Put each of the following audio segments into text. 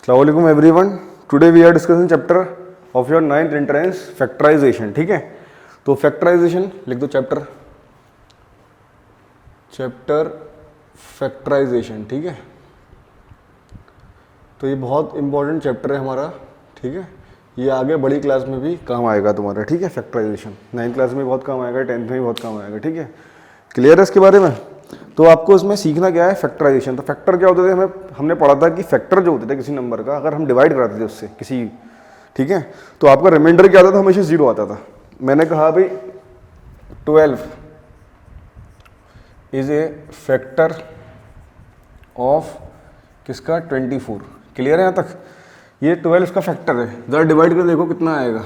अस्सलामुअलैकुम everyone, today we are discussing chapter of your 9th entrance factorisation. ठीक है, तो फैक्टराइजेशन लिख दो, चैप्टर फैक्टराइजेशन। ठीक है, तो ये बहुत इंपॉर्टेंट चैप्टर है हमारा। ठीक है, ये आगे बड़ी क्लास में भी काम आएगा तुम्हारा। ठीक है, फैक्टराइजेशन 9th क्लास में बहुत काम आएगा, 10th में भी बहुत काम आएगा। ठीक है, क्लियर है इसके बारे में? तो आपको इसमें सीखना क्या है, फैक्टराइजेशन। तो फैक्टर क्या होते थे, हमने पढ़ा था कि फैक्टर जो होते थे किसी नंबर का, अगर हम डिवाइड कराते थे उससे किसी, ठीक है, तो आपका रिमाइंडर क्या आता था, हमेशा 0 आता था। मैंने कहा भाई 12 इज ए फैक्टर ऑफ किसका, 24। क्लियर है यहाँ तक? ये 12 इसका फैक्टर है। ज़रा डिवाइड कर देखो कितना आएगा,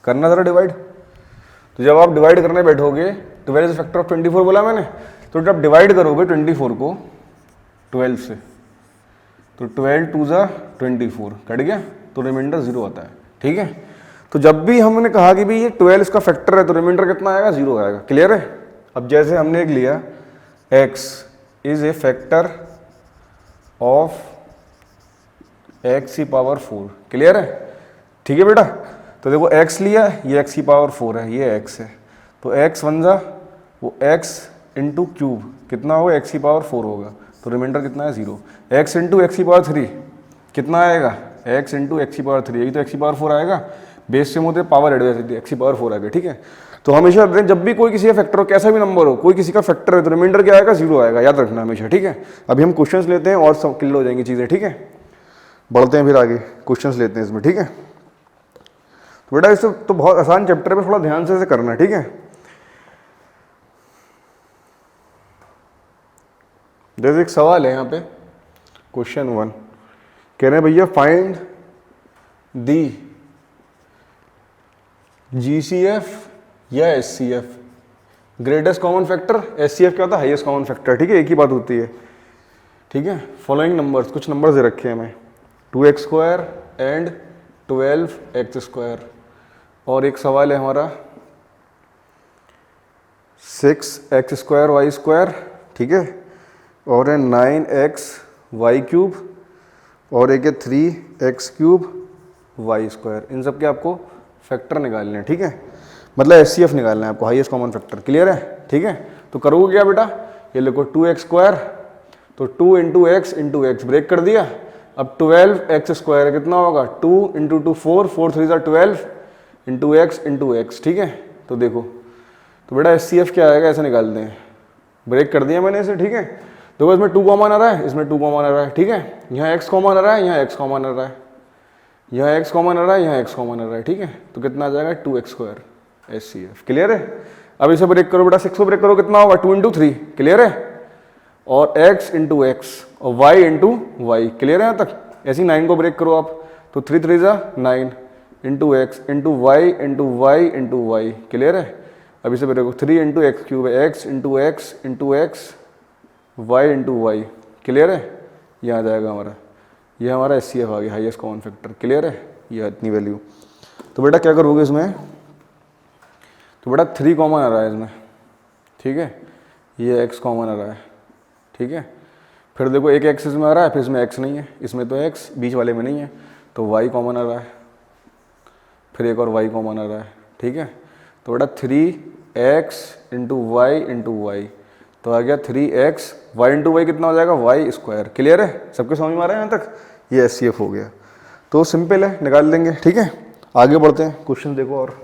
करना ज़रा डिवाइड। तो जब आप डिवाइड करने बैठोगे, 12 इज फैक्टर ऑफ 24 बोला मैंने, तो जब डिवाइड करोगे 24 को 12 से, तो 12 2 ज़ा 24 कट गया, तो रिमाइंडर 0 आता है। ठीक है, तो जब भी हमने कहा कि भाई ये 12 इसका फैक्टर है, तो रिमाइंडर कितना आएगा, 0 आएगा। क्लियर है? अब जैसे हमने एक लिया x is a factor of x की पावर 4। क्लियर है? ठीक है बेटा, तो देखो x लिया, ये x की पावर 4 है, ये x है, तो x 1 ज़ा वो x इंटू क्यूब कितना होगा, x की पावर 4 होगा, तो रिमाइंडर कितना है, 0। x इंटू एक्स की पावर 3 कितना आएगा, x इंटू एक्स की पावर 3, यही तो x की पावर 4 आएगा। बेस से होते पावर एड हो, x की पावर 4 आ गया। ठीक है, तो हमेशा जब भी कोई किसी का फैक्टर हो, कैसा भी नंबर हो, कोई किसी का फैक्टर है, तो रिमाइंडर क्या आएगा, 0 आएगा, याद रखना हमेशा। ठीक है, अभी हम क्वेश्चंस लेते हैं और सब क्लियर हो जाएंगी चीज़ें। ठीक है, बढ़ते हैं फिर आगे, क्वेश्चंस लेते हैं इसमें। ठीक है, तो बेटा इसे तो बहुत आसान चैप्टर है, थोड़ा ध्यान से इसे करना है। ठीक है, जैसे एक सवाल है यहाँ पे, क्वेश्चन 1 कह रहे हैं भैया फाइंड दी GCF या SCF greatest common factor. SCF क्या होता है, हाईएस्ट कॉमन फैक्टर। ठीक है, एक ही बात होती है। ठीक है, फॉलोइंग नंबर्स, कुछ नंबर्स दे रखे हैं हमें, 2x² एंड 12x²। और एक सवाल है हमारा 6x² y²। ठीक है, और है 9x y³ और एक है 3x³ y²। इन सब के आपको फैक्टर निकालने हैं। ठीक है, मतलब SCF निकालना है आपको, हाईएस्ट कॉमन फैक्टर। क्लियर है? ठीक है, तो करोगे क्या बेटा, ये लिखो 2x², तो 2 इंटू x ब्रेक कर दिया। अब 12x² कितना होगा, 2 इंटू 2 4, 4 3 ज़ा 12 इंटू x। ठीक है, तो देखो, तो बेटा SCF क्या आएगा, ऐसे निकालते हैं। ब्रेक कर दिया मैंने इसे। ठीक है, देखो इसमें 2 कॉमन आ रहा है, इसमें 2 कॉमन आ रहा है। ठीक है, यहाँ x कॉमन आ रहा है, यहाँ x कॉमन आ रहा है, यहाँ x कॉमन आ रहा है, यहाँ x कॉमन आ रहा है। ठीक है, तो कितना आ जाएगा, 2x² SCF। क्लियर है? अब इसे ब्रेक करो बेटा, 6 को ब्रेक करो, कितना होगा, 2 इंटू 3। क्लियर है? और x इंटू एक्स और y इंटू वाई। क्लियर है यहाँ तक? ऐसे ही 9 को ब्रेक करो आप, तो 3 3 ज़ा 9 into x into y into y into y. Clear है? अब इसे ब्रेक करो, 3 इंटू x³ है, x into x into x y into y. Clear है? यहाँ आ जाएगा हमारा, ये हमारा SCF आ गया, हाईएस्ट कॉमन फैक्टर। क्लियर है? ये इतनी वैल्यू। तो बेटा क्या करोगे इसमें, तो बेटा 3 कॉमन आ रहा है इसमें। ठीक है, ये x कॉमन आ रहा है। ठीक है, फिर देखो एक x इसमें आ रहा है, फिर इसमें x नहीं है, इसमें तो x बीच वाले में नहीं है, तो y कॉमन आ रहा है, फिर एक और y कॉमन आ रहा है। ठीक है, तो बेटा 3x into y into Y, तो आ गया 3x, y इंटू वाई कितना हो जाएगा, y²। क्लियर है? सबके समझ में आ रहा है यहाँ तक? ये SCF हो गया, तो सिंपल है, निकाल लेंगे। ठीक है, आगे बढ़ते हैं, क्वेश्चन देखो। और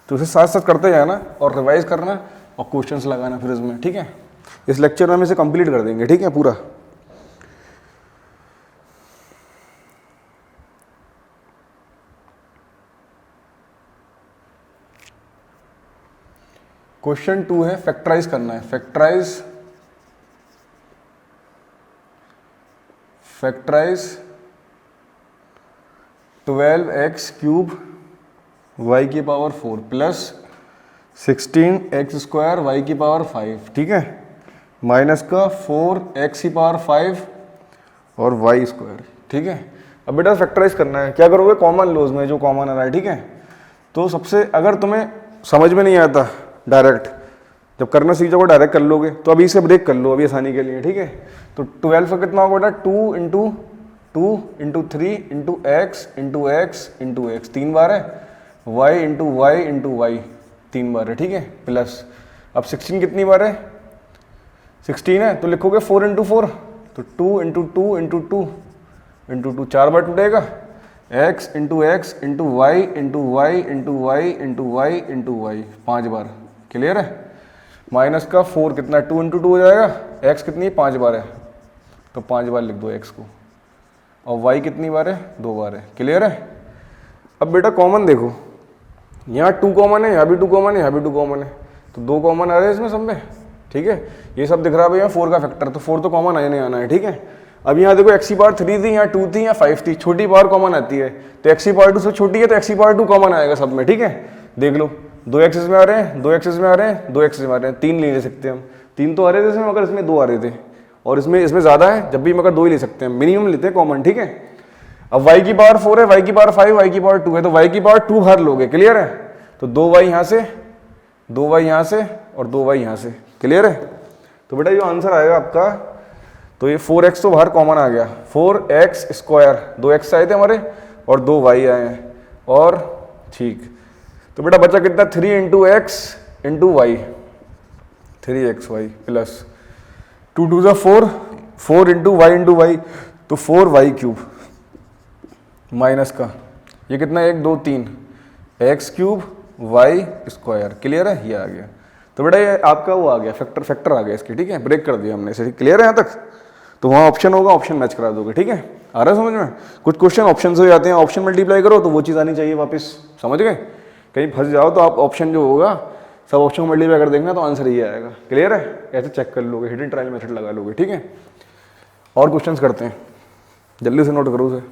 तो उसे साथ साथ करते जाना और रिवाइज करना और क्वेश्चंस लगाना फिर इसमें। ठीक है, इस लेक्चर में हम इसे कंप्लीट कर देंगे। ठीक है, पूरा। क्वेश्चन 2 है, फैक्टराइज करना है। फैक्टराइज 12x³ y की पावर 4 प्लस 16x² y की पावर 5। ठीक है, माइनस का 4x की पावर 5 और y²। ठीक है, अब बेटा फैक्टराइज करना है, क्या करोगे, कॉमन लोज में जो कॉमन आ रहा है। ठीक है, तो सबसे, अगर तुम्हें समझ में नहीं आता डायरेक्ट, जब करना सीख जाओगे डायरेक्ट कर लोगे, तो अभी इसे ब्रेक कर लो अभी आसानी के लिए। ठीक है, तो 12 का कितना होगा बेटा, 2 into 2 into 3 into x into x into x 3 बार है, y into y into y 3 बार है, ठीक है, प्लस अब 16 कितनी बार है, 16 है तो लिखोगे 4 इंटू 4, तो 2 इंटू 2 इंटू 2 इंटू 2 4 बार टूटेगा, x into x into y into y into y into y into y 5 बार, क्लियर है। माइनस का 4 कितना 2 इंटू 2 हो जाएगा, x कितनी 5 बार है तो 5 बार लिख दो x को, और y कितनी बार है 2 बार है, क्लियर है। अब बेटा कॉमन देखो, यहाँ 2 कॉमन है, यहाँ भी 2 कॉमन है, यहाँ भी 2 कॉमन है, तो 2 कॉमन आ रहे हैं इसमें सब में, ठीक है। ये सब दिख रहा है भैया 4 का फैक्टर, तो 4 तो कॉमन आने आना है, ठीक है। अब यहाँ देखो एक्स की पावर 3 थी, यहाँ 2 थी, यहाँ 5 थी, छोटी पावर कॉमन आती है, तो एक्स की पावर 2 से छोटी है तो एक्स की पावर 2 कॉमन आएगा सब में, ठीक है। देख लो 2 एक्स इसमें आ रहे हैं, 2 एक्स इसमें आ रहे हैं, 2 एक्स इसमें आ रहे हैं, 3 ले सकते हैं हम, 3 तो आ रहे थे इसमें, मगर इसमें 2 आ रहे थे, और इसमें ज़्यादा है, जब भी मगर 2 ही ले सकते हैं, मिनिमम लेते हैं कॉमन, ठीक है। अब y की पावर 4 है, y की पावर 5, y की पावर 2 है, तो y की पावर 2 बार लोगे, क्लियर है। तो 2y यहाँ से, 2y यहाँ से और 2y यहाँ से, क्लियर है। तो बेटा जो आंसर आएगा आपका, तो ये 4x तो बाहर कॉमन आ गया, 4x स्क्वायर, 2x आए थे हमारे और 2y आए हैं, और ठीक, तो बेटा बचा कितना 3 into x into y, 3xy plus 2 2 ज़ा 4, 4 इंटू वाई, तो 4y क्यूब माइनस का ये कितना 1 2 3 x cube y square, clear है, ये आ गया। तो बेटा ये आपका वो आ गया फैक्टर आ गया इसके, ठीक है, ब्रेक कर दिया हमने इसे, क्लियर है यहाँ तक। तो वहाँ ऑप्शन होगा, ऑप्शन मैच करा दोगे, ठीक है। आ रहा है समझ में, कुछ क्वेश्चन ऑप्शन से हो जाते हैं, ऑप्शन मल्टीप्लाई करो तो वो चीज़ आनी चाहिए वापस, समझ गए। कहीं फंस जाओ तो आप ऑप्शन जो होगा सब ऑप्शन मल्टीप्लाई कर देंगे तो आंसर ये आएगा, क्लियर है। ऐसे चेक कर लोगे, हिडन ट्रायल मेथड लगा लोगे, ठीक है। और क्वेश्चंस करते हैं, जल्दी से नोट करो उसे।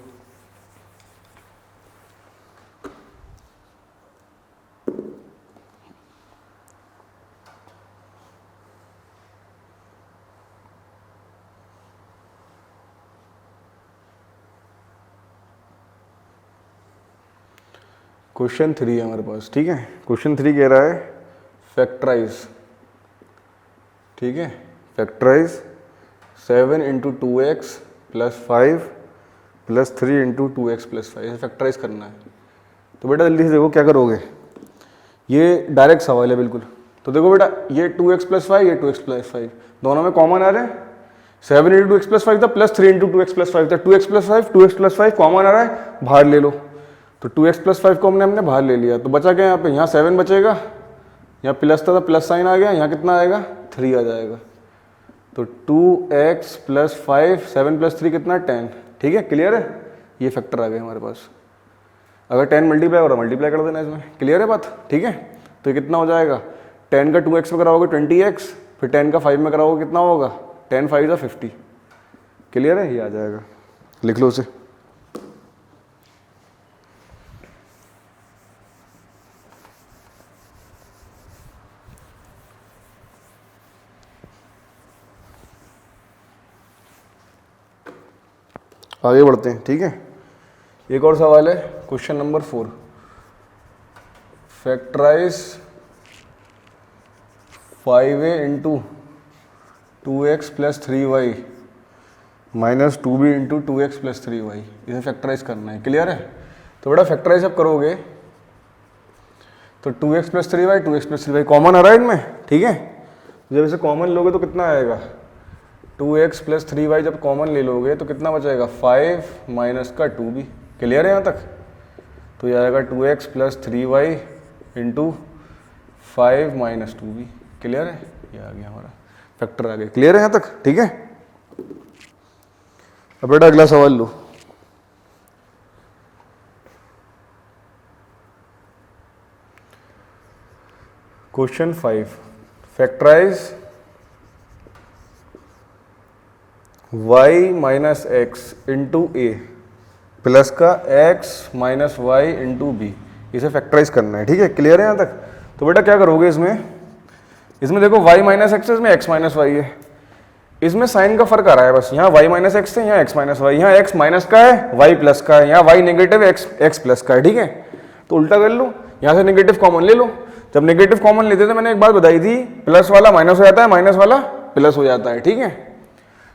क्वेश्चन 3 है हमारे पास, ठीक है। क्वेश्चन 3 कह रहा है फैक्टराइज, ठीक है, factorise 7 into 2x plus 5 plus 3 into 2x plus 5, factorise करना है। तो बेटा जल्दी से देखो क्या करोगे, ये डायरेक्ट सवाल है बिल्कुल। तो देखो बेटा ये 2x प्लस 5, ये 2x प्लस 5 दोनों में कॉमन आ रहे हैं, 7 इंटू 2x प्लस 5 था प्लस 3 इंटू 2x प्लस 5 था, 2x प्लस 5 कॉमन आ रहा है, बाहर ले लो। तो 2x प्लस 5 को हमने बाहर ले लिया, तो बचा क्या यहाँ पे, यहाँ 7 बचेगा, यहाँ प्लस था तो प्लस साइन आ गया, यहाँ कितना आएगा 3 आ जाएगा। तो 2x प्लस 5, 7 प्लस 3 कितना 10, ठीक है, क्लियर है। ये फैक्टर आ गए हमारे पास, अगर 10 मल्टीप्लाई हो रहा मल्टीप्लाई कर देना इसमें, क्लियर है बात, ठीक है। तो ये कितना हो जाएगा, 10 का 2x में कराओगे 20x, फिर 10 का 5 में कराओगे कितना होगा 10 5 50, क्लियर है, ये आ जाएगा, लिख लो उसे। आगे बढ़ते हैं, ठीक है। एक और सवाल है, question number 4, factorise 5a into 2x plus 3y minus 2b into 2x plus 3y, इसे फैक्टराइज करना है, क्लियर है। तो बेटा फैक्टराइज अब करोगे तो 2x plus 3y, 2x plus 3y common आ रहा है इनमें, ठीक है। जब इसे कॉमन लोगे तो कितना आएगा, 2x प्लस 3y जब कॉमन ले लोगे तो कितना बचेगा 5 माइनस का 2b, क्लियर है यहाँ तक। तो ये आएगा 2x plus 3y into 5 minus 2b, clear है, ये आ गया हमारा फैक्टर आ गया, क्लियर है यहाँ तक, ठीक है। अब बेटा अगला सवाल लो, question 5, factorise y minus x into a plus का x minus y into b, इसे फैक्टराइज करना है, ठीक है, क्लियर है यहाँ तक। तो बेटा क्या करोगे इसमें देखो y माइनस एक्स है, इसमें x माइनस वाई है, इसमें साइन का फर्क आ रहा है बस, यहाँ y माइनस एक्स है, यहाँ x माइनस वाई, यहाँ x माइनस का है y प्लस का है, यहाँ y नेगेटिव है x प्लस का है, ठीक है। तो उल्टा कर लो, यहाँ से नेगेटिव कॉमन ले लो, जब नेगेटिव कॉमन लेते थे मैंने एक बात बताई थी, प्लस वाला माइनस हो जाता है, माइनस वाला प्लस हो जाता है, ठीक है।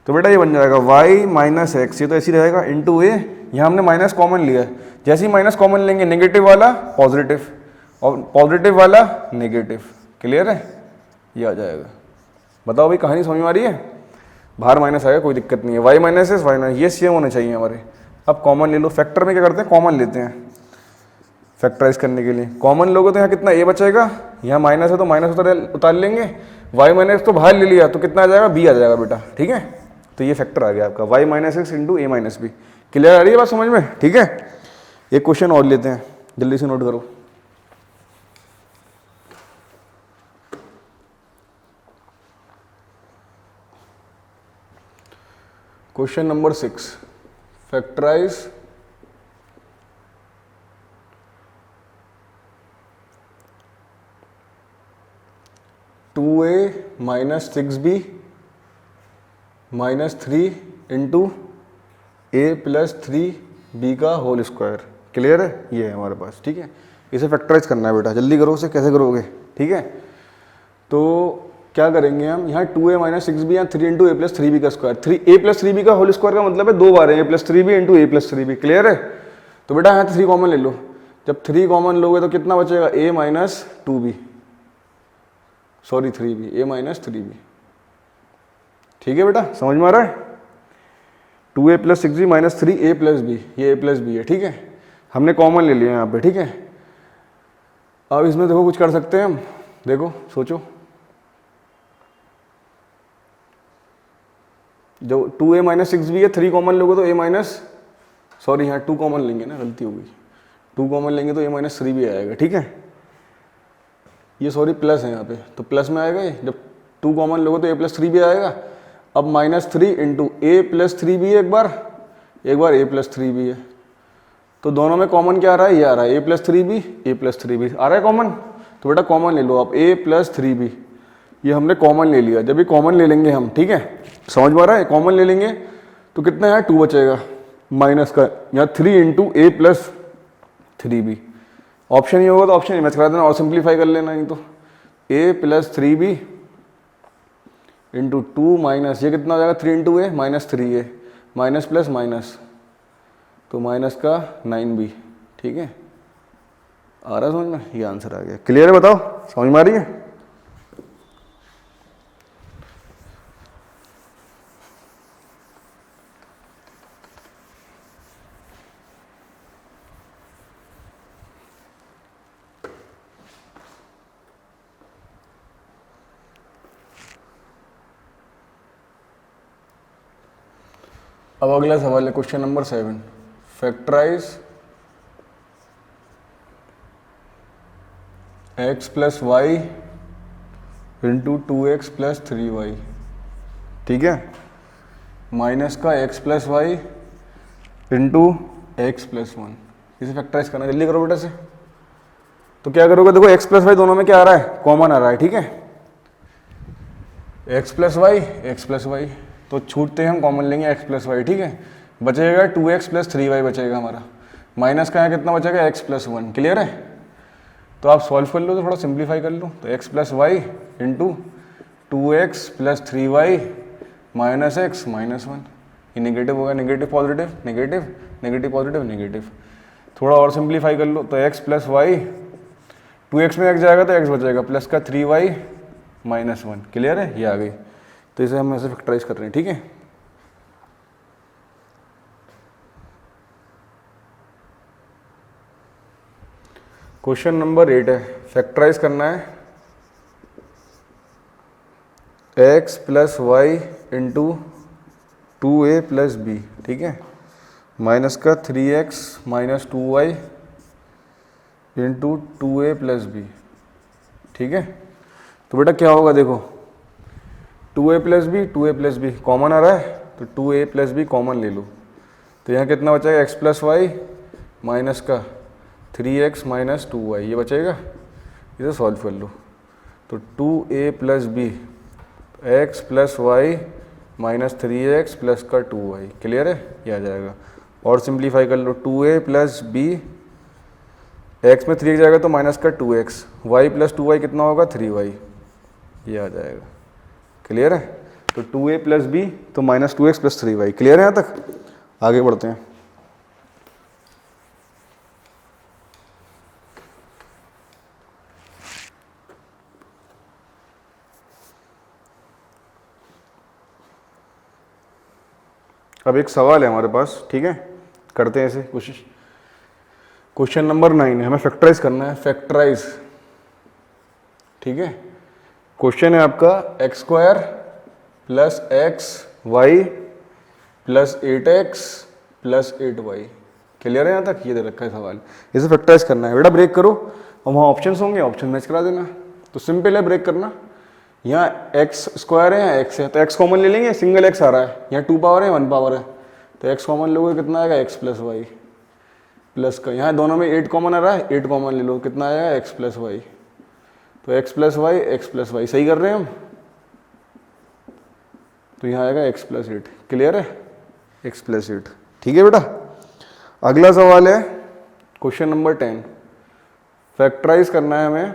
तो बेटा ये बन जाएगा y माइनस एक्स, ये तो ऐसे ही रहेगा, इंटू ए, यहाँ हमने माइनस कॉमन लिया है, जैसे ही माइनस कॉमन लेंगे नेगेटिव वाला पॉजिटिव और पॉजिटिव वाला नेगेटिव। क्लियर है, ये आ जाएगा। बताओ भाई कहानी समझ में आ रही है? बाहर माइनस आएगा कोई दिक्कत नहीं है, y minus s y minus, ये सेम होने चाहिए हमारे। अब कॉमन ले लो, फैक्टर में क्या करते हैं, कॉमन लेते हैं फैक्टराइज करने के लिए। कॉमन लोगे तो यहाँ कितना a बचेगा, यहाँ माइनस है तो माइनस उतार लेंगे, y माइनस तो बाहर ले लिया तो कितना आ जाएगा, b आ जाएगा बेटा। ठीक है, तो ये फैक्टर आ गया आपका y माइनस एक्स इंटू ए माइनस बी। क्लियर आ रही है बात समझ में? ठीक है, एक क्वेश्चन और लेते हैं, जल्दी से नोट करो। Question number 6, factorise two a minus 6b minus 3 into a plus 3b का होल स्क्वायर। क्लियर है, ये है हमारे पास। ठीक है, इसे फैक्टराइज करना है बेटा, जल्दी करो। उसे कैसे करोगे? ठीक है, तो क्या करेंगे हम, यहाँ 2a माइनस 6b या 3 इंटू ए प्लस 3b का स्क्वायर। ए प्लस 3b का होल स्क्वायर का मतलब है 2 बार है a plus 3b into a plus 3b। Clear है, तो बेटा यहाँ 3 कॉमन ले लो, जब 3 कॉमन लोगे तो कितना बचेगा, a minus 2b, sorry 3b, a minus 3b। ठीक है बेटा, समझ में आ रहा है? 2a plus 6b minus 3a plus b, ये a प्लस b है। ठीक है, हमने कॉमन ले लिया यहाँ पे। ठीक है, अब इसमें देखो कुछ कर सकते हैं हम, देखो सोचो, जो 2a माइनस 6b है, 3 कॉमन लोगे तो a माइनस, सॉरी यहाँ 2 कॉमन लेंगे ना, गलती हो गई, 2 कॉमन लेंगे तो a माइनस 3b आएगा। ठीक है, ये सॉरी प्लस है यहाँ पे, तो प्लस में आएगा ये, जब 2 कॉमन लोगे तो a प्लस 3b आएगा। अब minus 3 into a plus 3b है, एक बार a प्लस 3b है, तो दोनों में कॉमन क्या आ रहा है, ये आ रहा है a plus 3b, a plus 3b आ रहा है कॉमन। तो बेटा कॉमन ले लो आप, a प्लस 3b, ये हमने कॉमन ले लिया। जब ये कॉमन ले लेंगे हम, ठीक है, समझ में आ रहा है, कॉमन ले लेंगे तो कितना यहाँ 2 बचेगा माइनस का, यहाँ 3 into a plus 3b। Option ही होगा तो ऑप्शन ही मैच करा देना और सिंप्लीफाई कर लेना, नहीं तो a plus 3b into 2 minus, ये कितना हो जाएगा 3 इंटू ए minus 3a, minus plus minus, तो माइनस का 9b। ठीक है, आ रहा है समझ में, ये आंसर आ गया। क्लियर है, बताओ समझ में आ रही है? अब अगला सवाल है question number 7, factorise x plus y into 2x plus 3y। ठीक है, माइनस का x plus y into x plus 1, इसे फैक्टराइज करना, जल्दी करो बेटा से। तो क्या करोगे, देखो x प्लस वाई दोनों में क्या आ रहा है, कॉमन आ रहा है। ठीक है, x प्लस वाई, तो छूटते हम कॉमन लेंगे x प्लस वाई। ठीक है, बचेगा 2x प्लस 3y बचेगा हमारा, माइनस का यहाँ कितना बचेगा x प्लस 1। क्लियर है, तो आप सॉल्व कर लो, तो थोड़ा सिंप्लीफाई कर लो, तो x plus y into 2x plus 3y minus x minus 1, ये नेगेटिव होगा, negative positive negative, negative positive negative. थोड़ा और सिंप्लीफाई कर लो, तो x प्लस वाई, 2x में x जाएगा तो x बचेगा, प्लस का 3y माइनस 1। क्लियर है, ये आ गई। तो इसे हम ऐसे फैक्टराइज कर रहे हैं। ठीक है, क्वेश्चन नंबर 8 है, फैक्टराइज करना है x plus y into 2a plus B. ठीक है, माइनस का 3x minus 2y into 2a plus B. ठीक है, तो बेटा क्या होगा, देखो 2a प्लस बी कॉमन आ रहा है, तो 2a प्लस बी कॉमन ले लो, तो यहाँ कितना बचेगा, x प्लस वाई माइनस का 3x माइनस 2y, ये बचेगा, इसे सॉल्व कर लो। तो 2a plus B, x plus y minus 3x plus का 2y। क्लियर है, ये आ जाएगा। और सिंप्लीफाई कर लो, 2a प्लस बी, एक्स में 3x जाएगा तो माइनस का 2x, y प्लस 2y कितना होगा 3y, ये आ जाएगा। क्लियर है, तो 2a प्लस बी तो -2x प्लस 3y। क्लियर है यहाँ तक? आगे बढ़ते हैं। अब एक सवाल है हमारे पास, ठीक है, करते हैं इसे कोशिश। क्वेश्चन नंबर 9 है, हमें फैक्टराइज करना है, फैक्टराइज, ठीक है। क्वेश्चन है आपका x square plus x y plus 8x plus 8y। Clear है यहाँ तक? ये दे रखा है सवाल, इसे फैक्टराइज करना है। बेटा ब्रेक करो और वहाँ ऑप्शंस होंगे, ऑप्शन मैच करा देना। तो सिंपल है ब्रेक करना। यहाँ एक्स स्क्वायर है, यहाँ एक्स है, तो एक्स कॉमन ले लेंगे, सिंगल एक्स आ रहा है, यहाँ 2 पावर है 1 पावर है, तो एक्स कॉमन लोगे कितना आएगा, एक्स प्लस वाई प्लस का, यहाँ दोनों में 8 कॉमन आ रहा है, 8 कॉमन ले लो, कितना आएगा, एक्स प्लस वाई। तो एक्स प्लस वाई सही कर रहे हैं हम, तो यहाँ आएगा एक्स प्लस 8। क्लियर है? X plus 8। ठीक है बेटा। अगला सवाल है क्वेश्चन नंबर 10, फैक्टराइज करना है हमें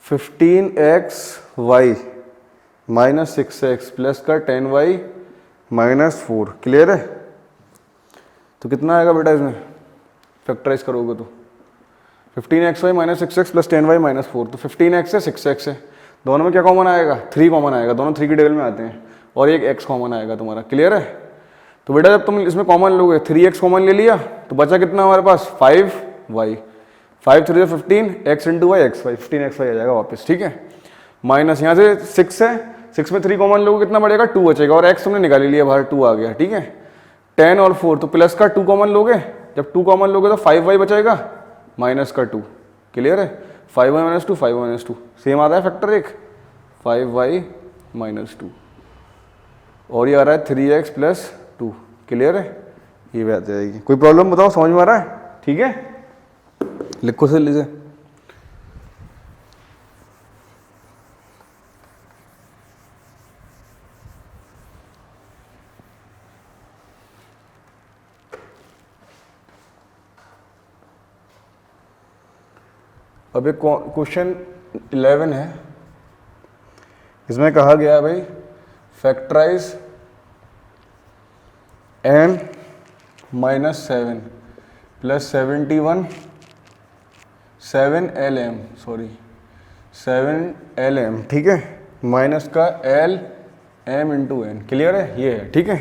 15xy माइनस 6x प्लस का 10y माइनस 4। क्लियर है? तो कितना आएगा बेटा इसमें फैक्टराइज करोगे तो 15xy minus 6x plus 10y minus 4। तो 15x है 6x है, दोनों में क्या कॉमन आएगा, 3 कॉमन आएगा, दोनों 3 की टेबल में आते हैं, और एक x कॉमन आएगा तुम्हारा। क्लियर है? तो बेटा जब तुम इसमें कॉमन लोगे, 3x कॉमन ले लिया तो बचा कितना हमारे पास, 5y, 5 3 15 x into y x y, 15xy आ जाएगा वापस। ठीक है, माइनस यहाँ से 6 है, 6 में 3 कॉमन लोगे कितना बढ़ेगा, 2 बचेगा, और x तुमने निकाल लिया बाहर, 2 आ गया। ठीक है, 10 और 4, तो प्लस का 2 कॉमन लोगे, जब 2 कॉमन लोगे तो 5y बचेगा माइनस का 2। क्लियर है? 5y minus 2, 5y minus 2 same आ रहा है फैक्टर एक, 5y माइनस 2, और ये आ रहा है 3x प्लस 2। क्लियर है? ये बात जाएगी। कोई प्रॉब्लम बताओ, समझ में आ रहा है? ठीक है, लिखो से लीजिए। अब एक क्वेश्चन 11 है, इसमें कहा गया भाई factorise n minus 7 plus 71 7lm, sorry 7lm, ठीक है, माइनस का l m into n. Clear है? ये है। ठीक है,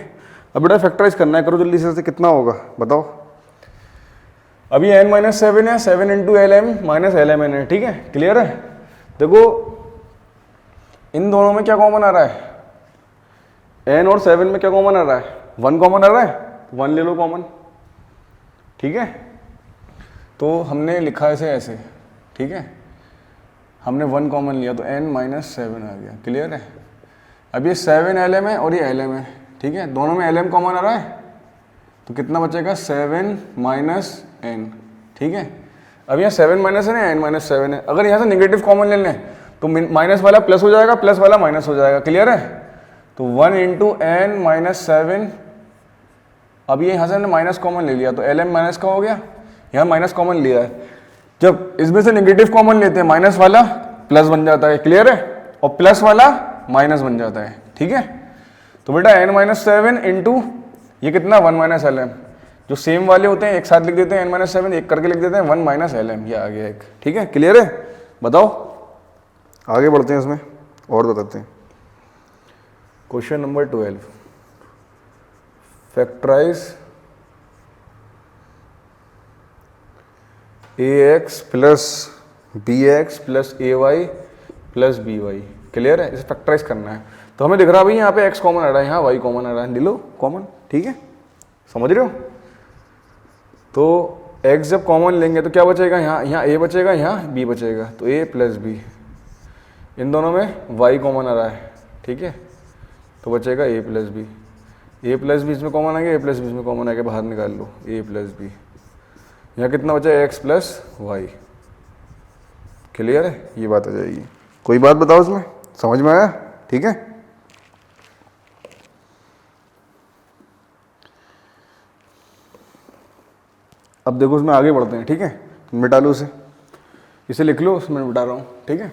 अब बेटा फैक्टराइज करना है, करो जल्दी से, कितना होगा बताओ। अभी n माइनस 7 है, 7 into l m minus l m n है। ठीक है, क्लियर है? देखो इन दोनों में क्या कॉमन आ रहा है, n और 7 में क्या कॉमन आ रहा है, 1 कॉमन आ रहा है, 1 ले लो कॉमन। ठीक है, तो हमने लिखा इसे ऐसे, ठीक है, हमने 1 कॉमन लिया तो n माइनस 7 आ गया। क्लियर है? अब ये 7lm है और ये lm है, ठीक है, दोनों में lm कॉमन आ रहा है, तो कितना बचेगा, 7 माइनस n। ठीक है, अब यहाँ 7 माइनस है ना, n माइनस 7 है, अगर यहाँ से निगेटिव कॉमन ले लें तो माइनस वाला प्लस हो जाएगा, प्लस वाला माइनस हो जाएगा। क्लियर है? तो 1 इंटू n माइनस 7, अब ये यहाँ से हमने माइनस कॉमन ले लिया तो lm माइनस का हो गया, यहाँ माइनस कॉमन लिया है, जब इसमें से नेगेटिव कॉमन लेते हैं माइनस वाला प्लस बन जाता है। क्लियर है? और प्लस वाला माइनस बन जाता है। ठीक है, तो बेटा n माइनस 7 इंटू ये कितना, 1 माइनस एल एम, जो सेम वाले होते हैं एक साथ लिख देते हैं, n माइनस 7 एक करके लिख देते हैं, 1 माइनस एल एम, ये आ गया एक। ठीक है, क्लियर है? बताओ, आगे बढ़ते हैं इसमें और बताते हैं। Question number 12, factorise ax plus bx plus ay plus by। Clear है? इसे फैक्टराइज करना है, तो हमें दिख रहा है भाई यहाँ पे x कॉमन आ रहा है, यहाँ y कॉमन आ रहा है, ले लो कॉमन। ठीक है, समझ रहे हो? तो x जब कॉमन लेंगे तो क्या बचेगा, यहाँ a बचेगा, यहाँ b बचेगा, तो a प्लस b, इन दोनों में y कॉमन आ रहा है। ठीक है, तो बचेगा a plus b, a plus b इसमें कॉमन आ गया, a प्लस b इसमें कॉमन आ गया, बाहर निकाल लो a प्लस b, यहाँ कितना बचा, x प्लस वाई। क्लियर है? ये बात आ जाएगी। कोई बात बताओ इसमें, समझ में आया? ठीक है, अब देखो इसमें आगे बढ़ते हैं। ठीक है, मिटा लो इसे लिख लो, उसमें मिटा रहा हूँ। ठीक है,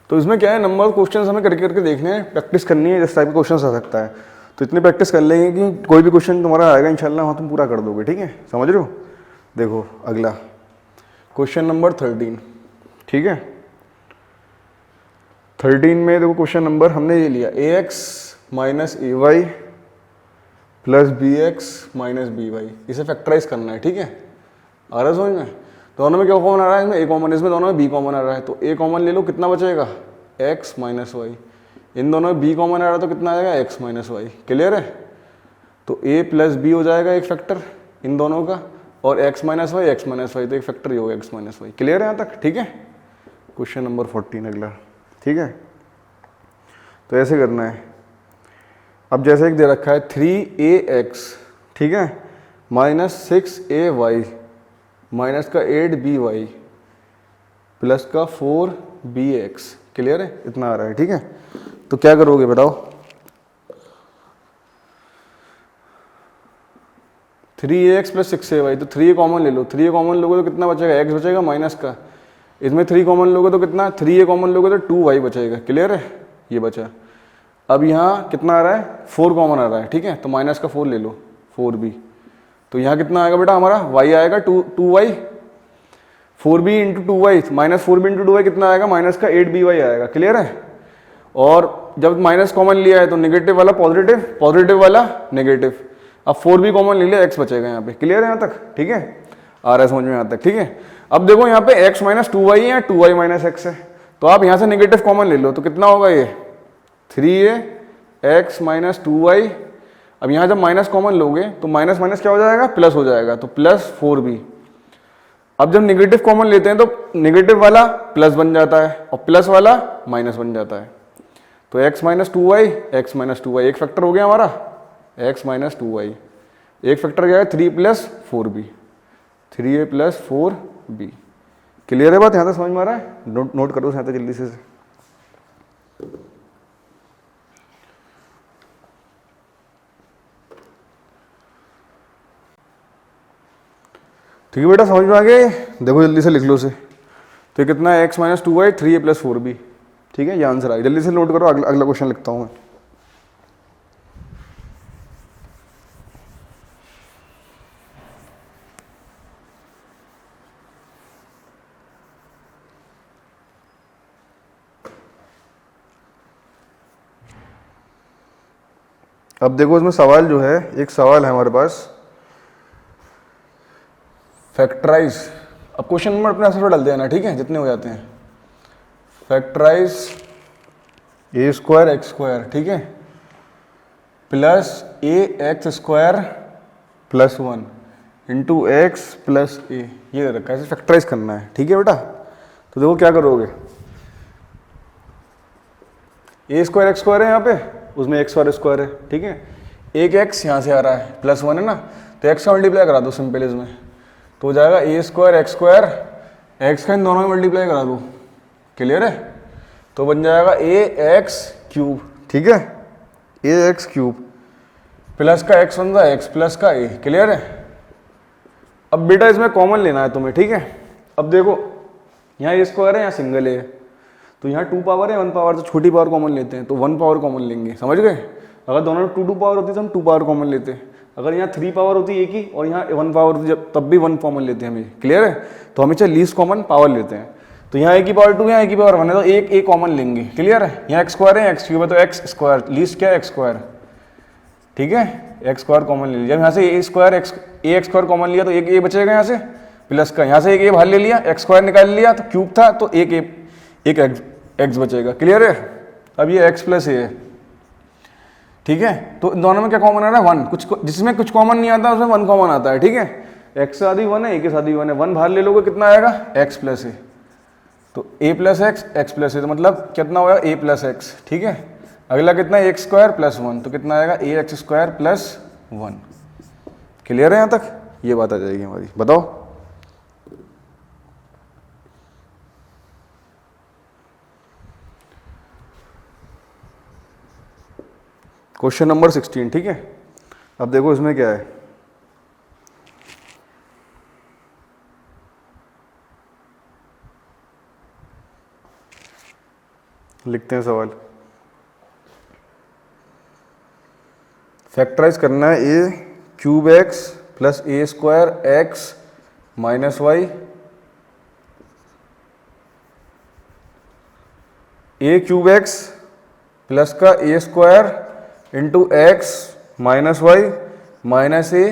तो इसमें क्या है, नंबर ऑफ क्वेश्चन हमें करके करके देखने हैं, प्रैक्टिस करनी है, जिस टाइप के क्वेश्चन आ सकता है। तो इतनी प्रैक्टिस कर लेंगे कि कोई भी क्वेश्चन तुम्हारा आएगा इंशाल्लाह वहाँ तुम पूरा कर दोगे, ठीक है, समझ रहे हो। देखो अगला क्वेश्चन नंबर 13, ठीक है। 13 में देखो क्वेश्चन नंबर हमने ये लिया, a x minus a y plus B x minus b y, इसे फैक्टराइज करना है, ठीक है। आ रहा है समझ में। दोनों में क्या कॉमन आ रहा है, इसमें ए कॉमन, इसमें दोनों में बी कॉमन आ रहा है, तो ए कॉमन ले लो, कितना बचेगा एक्स माइनस वाई। इन दोनों में बी कॉमन आ रहा है तो कितना आएगा एक्स माइनस वाई। क्लियर है। तो ए प्लस बी हो जाएगा एक फैक्टर इन दोनों का, और एक्स माइनस वाई तो एक फैक्टर ही होगा एक्स माइनस वाई। क्लियर है यहाँ तक, ठीक है। क्वेश्चन नंबर 14 अगला, ठीक है। तो ऐसे करना है। अब जैसे एक दे रखा है 3ax, ठीक है, माइनस 6ay माइनस का 8by प्लस का 4bx। क्लियर है, इतना आ रहा है, ठीक है। तो क्या करोगे बताओ, 3ax प्लस 6ay, तो 3a कॉमन ले लो, 3a कॉमन लोगे तो कितना बचेगा, x बचेगा माइनस का, इसमें 3 कॉमन लोगे तो कितना, 3a कॉमन लोगे तो 2y बचेगा। क्लियर है, ये बचा। अब यहाँ कितना आ रहा है, 4 कॉमन आ रहा है, ठीक है, तो माइनस का 4 ले लो, 4b। तो यहाँ कितना आएगा बेटा हमारा, y आएगा 2y, 4b into 2y, minus 4b into 2y कितना आएगा, माइनस का 8by आएगा। क्लियर है। और जब माइनस कॉमन लिया है तो नेगेटिव वाला पॉजिटिव, पॉजिटिव वाला नेगेटिव। अब 4b कॉमन ले लिया, x बचेगा यहाँ पे। क्लियर है यहाँ तक, ठीक है, आ रहा है समझ में यहाँ तक, ठीक है। अब देखो यहाँ पे x माइनस 2y है, 2y माइनस x है, तो आप यहाँ से नेगेटिव कॉमन ले लो, तो कितना होगा ये 3ax माइनस 2y। अब यहाँ जब माइनस कॉमन लोगे तो माइनस माइनस क्या हो जाएगा, प्लस हो जाएगा, तो प्लस 4b। अब जब नेगेटिव कॉमन लेते हैं तो नेगेटिव वाला प्लस बन जाता है और प्लस वाला माइनस बन जाता है। तो x minus 2y, x minus 2y एक फैक्टर हो गया हमारा, x माइनस 2y एक फैक्टर गया है 3 plus 4b, 3a plus 4b। Clear है बात, यहाँ तक समझ में आ रहा है, नोट करो यहाँ तक जल्दी से। ठीक है बेटा, समझ में आ गया। देखो जल्दी से लिख लो उसे। तो ये कितना है, x minus 2y 3a plus 4b, ठीक है, ये आंसर आ गया। जल्दी से नोट करो, अगला क्वेश्चन लिखता हूँ मैं। अब देखो इसमें सवाल जो है, एक सवाल है हमारे पास फैक्टराइज। अब क्वेश्चन नंबर अपने आंसर पर डाल देना, ठीक है, जितने हो जाते हैं। Factorise a square x square, ठीक है, plus a x square plus 1 into x plus a, ये रखा है, ऐसे फैक्टराइज करना है, ठीक है बेटा। तो देखो क्या करोगे, ए स्क्वायर एक्स स्क्वायर है यहाँ पे, उसमें एक्स स्क्वायर है, ठीक है, एक एक्स यहाँ से आ रहा है, प्लस 1 है ना, तो एक्स का मल्टीप्लाई करा दो सिंपल इसमें, तो हो जाएगा ए स्क्वायर एक्स स्क्वायर, एक्स का इन दोनों में मल्टीप्लाई करा दो। क्लियर है, तो बन जाएगा ए एक्स क्यूब, ठीक है, ए एक्स क्यूब प्लस का एक्स बन जाए एक्स प्लस का ए। क्लियर है। अब बेटा इसमें कॉमन लेना है तुम्हें, ठीक है। अब देखो यहाँ ए स्क्वायर है, यहाँ सिंगल ए है, तो यहाँ 2 पावर है, 1 पावर, तो छोटी पावर कॉमन लेते हैं, तो 1 पावर कॉमन लेंगे, समझ गए। अगर दोनों में 2 पावर होती तो हम 2 पावर कॉमन लेते हैं, अगर यहाँ 3 पावर होती एक ही और यहाँ 1 पावर होती तब भी 1 कॉमन लेते हैं हमें। क्लियर है, तो हमें चाहिए लीस्ट कॉमन पावर लेते हैं, तो यहाँ एक ही पावर 2 यहाँ एक ही पावर 1 है, तो एक ए कॉमन लेंगे। क्लियर है, यहाँ एक्स स्क्वायर है, एक्स क्यूब है, तो एक्स स्क्वायर, लीस्ट क्या है एक्स स्क्वायर, ठीक है, एक्स स्क्वायर कॉमन ले लिया। यहाँ से ए स्क्वायर एक्स स्क्वायर कॉमन लिया तो एक ए बचेगा यहाँ से, प्लस का यहाँ से एक ए बाहर ले लिया, एक्स स्क्वायर निकाल लिया तो क्यूब था, तो एक एक्स बचेगा। क्लियर है। अब ये एक्स प्लस ए है, ठीक है, तो दोनों में क्या कॉमन आ रहा है 1, कुछ जिसमें कुछ कॉमन नहीं आता उसमें 1 कॉमन आता है, ठीक है। एक्स से आधी 1 है, ए के साथ 1 है, 1 बाहर ले लोगे कितना आएगा एक्स प्लस ए, तो ए प्लस एक्स एक्स प्लस ए, तो मतलब कितना होगा ए प्लस एक्स, ठीक है। अगला कितना है एक्स स्क्वायर प्लस 1, तो कितना आएगा ए एक्स स्क्वायर प्लस 1। क्लियर है यहाँ तक, ये बात आ जाएगी हमारी। बताओ क्वेश्चन नंबर 16, ठीक है। अब देखो इसमें क्या है, लिखते हैं सवाल। फैक्टराइज करना है a cube x plus a square x minus y, a cube x plus का a square into x minus y minus a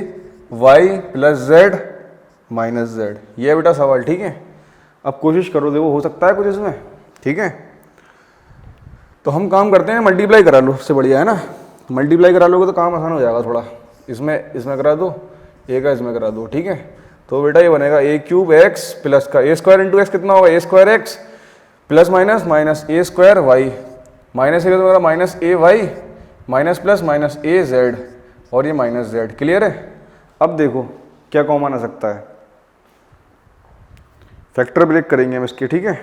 y plus z minus z. ये है बेटा सवाल, ठीक है। अब कोशिश करो, देखो हो सकता है कुछ इसमें, ठीक है। तो हम काम करते हैं मल्टीप्लाई करा लो, उससे बढ़िया है ना। मल्टीप्लाई करा लोगे तो काम आसान हो जाएगा थोड़ा। इसमें करा दो, ए का इसमें करा दो, ठीक है। तो बेटा ये बनेगा ए क्यूब एक्स प्लस का ए स्क्वायर इंटू एक्स कितना होगा, a square x plus minus minus a square y minus a का minus a y minus plus minus a z और ये माइनस जेड। क्लियर है। अब देखो क्या कॉमन आ सकता है, फैक्टर ब्रेक करेंगे हम इसके, ठीक है।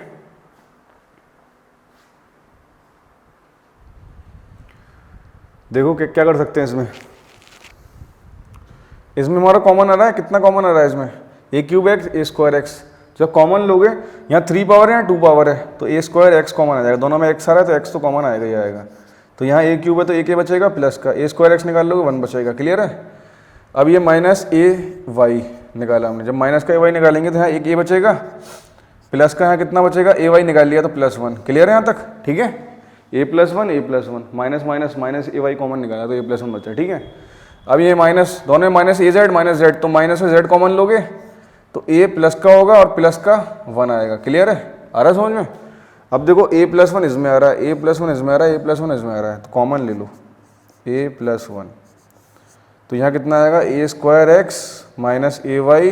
देखो क्या कर सकते हैं इसमें हमारा कॉमन आ रहा है, कितना कॉमन आ रहा है इसमें, ए क्यूब एक्स ए स्क्वायर एक्स। जब कॉमन लोगे, यहाँ 3 पावर है या 2 पावर है, तो ए स्क्वायर एक्स कॉमन आ जाएगा, दोनों में एक्स आ रहा है तो एक्स तो कॉमन आएगा ही आएगा। तो यहाँ ए क्यूब है तो एक ए बचेगा प्लस का ए स्क्वायर एक्स निकाल लोगे 1 बचेगा। क्लियर है। अब ये माइनस ए वाई निकाला हमने, जब माइनस का ए वाई निकालेंगे तो यहाँ एक ए बचेगा प्लस का यहाँ कितना बचेगा, ए वाई निकाल लिया तो +1। क्लियर है यहाँ तक, ठीक है। A plus one minus minus minus a y common निकाला तो ए +1 बचा, ठीक है। अब ये माइनस, दोनों में minus a Z minus Z, तो माइनस में जेड कॉमन लोगे तो ए प्लस का होगा और प्लस का 1 आएगा। क्लियर है, आ रहा है समझ में। अब देखो ए +1 इसमें आ रहा है, ए +1 इसमें आ रहा है, ए +1 इसमें आ रहा है, तो कॉमन ले लो ए +1। तो यहाँ कितना आएगा, ए square x minus a y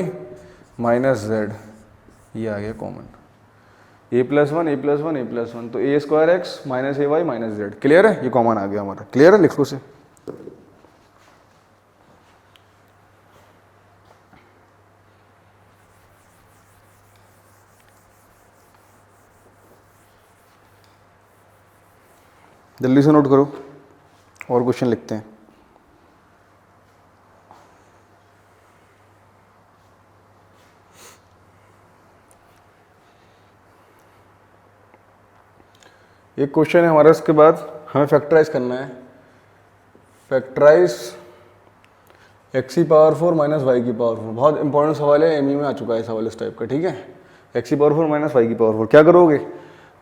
minus z, ये आ गया कॉमन। ए +1 ए +1 ए +1, तो A square x minus a y minus Z. Clear है, ये कॉमन आ गया हमारा। क्लियर है, लिख लो से। जल्दी से नोट करो और क्वेश्चन लिखते हैं। एक क्वेश्चन है हमारा, इसके बाद हमें फैक्टराइज करना है। Factorise x⁴ minus y⁴। बहुत इंपॉर्टेंट सवाल है, एमई में आ चुका है सवाल इस टाइप का, ठीक है। x⁴ माइनस y⁴ क्या करोगे।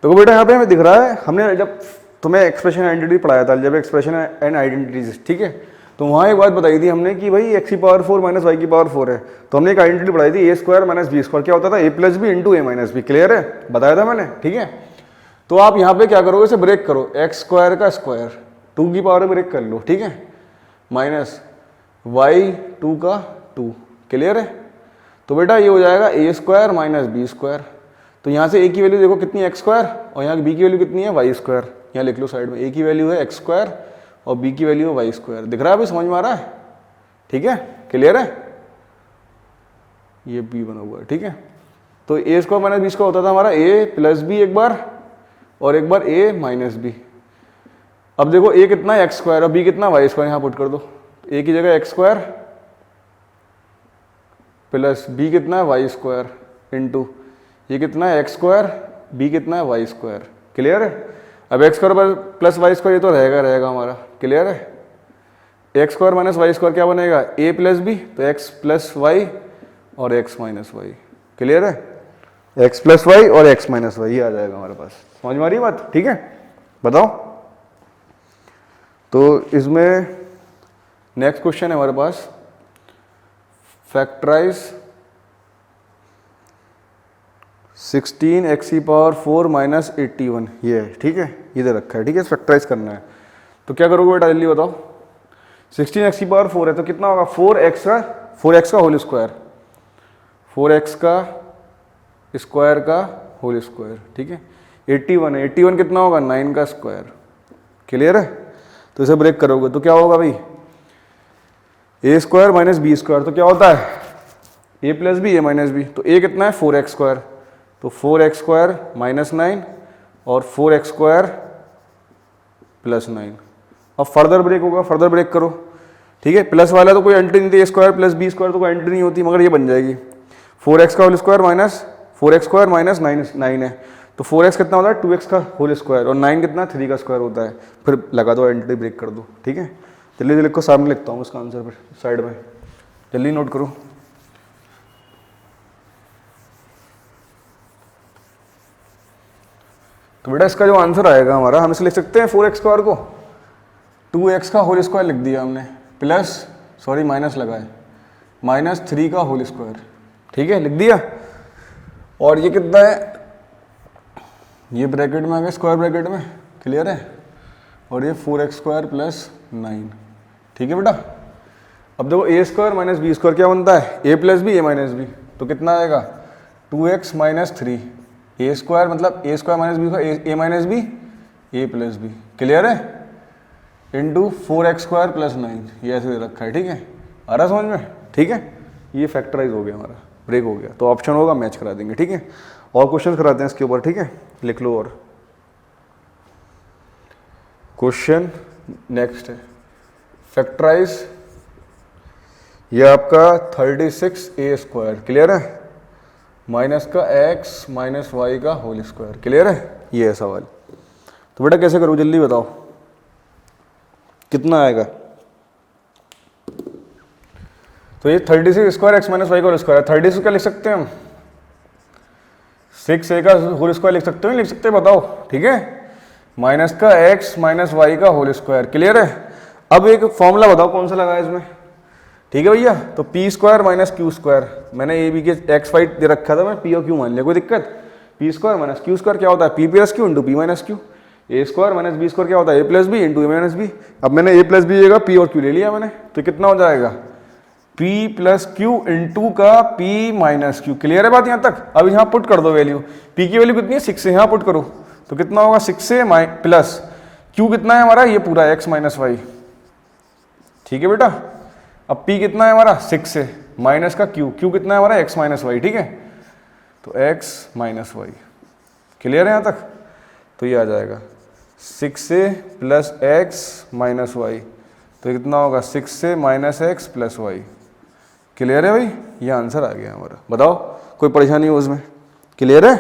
तो बेटा यहाँ पे हमें दिख रहा है, हमने जब तुम्हें एक्सप्रेशन आइडेंटिटी पढ़ाया था, जब एक्सप्रेशन एंड आइडेंटिटीज, ठीक है, तो वहाँ एक बात बताई थी हमने कि भाई x⁴ माइनस y⁴ है, तो हमने एक आइडेंटिटी पढ़ाई थी a square minus b square, क्या होता था, a plus B into a minus B. Clear है, बताया था मैंने, ठीक है। तो आप यहाँ पे क्या करोगे, इसे ब्रेक करो, एक्स स्क्वायर का स्क्वायर 2 की पावर ब्रेक कर लो, ठीक है, माइनस y2 का 2। क्लियर है। तो बेटा ये हो जाएगा a square minus B square. तो यहाँ से a की वैल्यू देखो कितनी है, x स्क्वायर, और यहाँ b की वैल्यू कितनी है, y स्क्वायर। यहाँ लिख लो साइड में, a की वैल्यू है x स्क्वायर और b की वैल्यू है y स्क्वायर। दिख रहा है अभी, समझ में आ रहा है, ठीक है। क्लियर है, ये b बना हुआ है, ठीक है। तो a square minus B square होता था हमारा a प्लस बी एक बार और एक बार a माइनस बी। अब देखो a कितना है, x स्क्वायर, और b कितना y स्क्वायर, यहाँ पुट कर दो। a की जगह x स्क्वायर प्लस b कितना है y स्क्वायर इंटू ये कितना है x स्क्वायर, b कितना है y स्क्वायर। क्लियर है। अब x square plus y square ये तो रहेगा हमारा। क्लियर है। x square minus y square क्या बनेगा, a प्लस बी, तो x प्लस वाई और x माइनस वाई। क्लियर है, x प्लस वाई और x माइनस वाई, ये आ जाएगा हमारे पास। समझ में आ रही है बात, ठीक है। बताओ, तो इसमें नेक्स्ट क्वेश्चन है हमारे पास, फैक्टराइज 16x⁴ माइनस 81, ये है, ठीक है, ये दे रखा है, ठीक है। फैक्टराइज करना है, तो क्या करोगे बेटा, जल्दी बताओ। 16x⁴ है तो कितना होगा, 4x का होल स्क्वायर, 4x का स्क्वायर का होल स्क्वायर, ठीक है। 81 है, 81 कितना होगा, 9 का स्क्वायर। क्लियर है। तो इसे ब्रेक करोगे तो क्या होगा भाई, a square minus B square, तो क्या होता है a plus B, a minus B. तो a कितना है, 4x स्क्वायर, तो 4x स्क्वायर माइनस 9 और 4x स्क्वायर प्लस 9। अब फर्दर ब्रेक होगा, फर्दर ब्रेक करो, ठीक है। प्लस वाला तो कोई एंट्री नहीं थी, a square plus B square तो कोई एंट्री नहीं होती, मगर ये बन जाएगी 4x का whole square minus 4x square minus 9 है, तो 4x कितना होता है 2x का होल स्क्वायर और 9 कितना 3 का स्क्वायर होता है। फिर लगा दो आइडेंटिटी ब्रेक कर दो, ठीक है। जल्दी जल्दी लिखो, सामने लिखता हूँ इसका आंसर फिर साइड में, जल्दी नोट करो। तो बेटा इसका जो आंसर आएगा हमारा, हम इसे लिख सकते हैं 4x स्क्वायर को 2x का होल स्क्वायर लिख दिया हमने, प्लस सॉरी माइनस लगाए -3 का होल स्क्वायर, ठीक है, लिख दिया। और ये कितना है, ये ब्रैकेट में आ गया स्क्वायर ब्रैकेट में, क्लियर है। और ये 4x स्क्वायर प्लस 9, ठीक है बेटा। अब देखो A square minus B square क्या बनता है, a plus B A minus B, तो कितना आएगा 2x माइनस 3, ए स्क्वायर मतलब A square minus B square A minus B A plus B, clear है, इंटू 4x स्क्वायर प्लस 9, ये ऐसे दे रखा है, ठीक है। आ रहा समझ में, ठीक है। ये फैक्टराइज हो गया हमारा, ब्रेक हो गया, तो ऑप्शन होगा मैच करा देंगे, ठीक है। और क्वेश्चन कराते हैं इसके ऊपर, ठीक है, लिख लो। और क्वेश्चन नेक्स्ट है फैक्टराइज, ये आपका 36a स्क्वायर, क्लियर है, माइनस का x माइनस वाई का होल स्क्वायर, क्लियर है, ये है सवाल। तो बेटा कैसे करूँ जल्दी बताओ, कितना आएगा। तो ये 36 स्क्वायर x माइनस वाई का होल स्क्वायर है, 36 क्या लिख सकते हैं हम, 6a का होल स्क्वायर लिख सकते हो, लिख सकते हैं बताओ, ठीक है, माइनस का x माइनस वाई का होल स्क्वायर, क्लियर है। अब एक फॉर्मूला बताओ कौन सा लगाया इसमें, ठीक है भैया। तो P square minus Q square, मैंने ए बी के एक्स वाई दे रखा था, मैं पी और क्यू मान लिया, कोई दिक्कत। P square minus Q square क्या होता है, p plus q into p minus q. A square minus B square क्या होता है, a plus B into A minus b. अब मैंने ए प्लस बी जगह पी और क्यू ले लिया मैंने, तो कितना हो जाएगा पी प्लस क्यू इंटू का पी माइनस क्यू, क्लियर है बात यहाँ तक। अब यहाँ पुट कर दो वैल्यू, पी की वैल्यू कितनी है 6 है, यहाँ पुट करो तो कितना होगा 6 से प्लस क्यू कितना है हमारा, ये पूरा एक्स माइनस वाई, ठीक है बेटा। अब p कितना है हमारा 6 से माइनस का q, q कितना है हमारा x माइनस वाई, ठीक है, तो x माइनस वाई, क्लियर है यहाँ तक। तो ये आ जाएगा 6 से प्लस x माइनस वाई, तो कितना होगा 6 से minus x plus Y, clear है भाई, ये आंसर आ गया हमारा। बताओ कोई परेशानी हो उसमें, क्लियर है।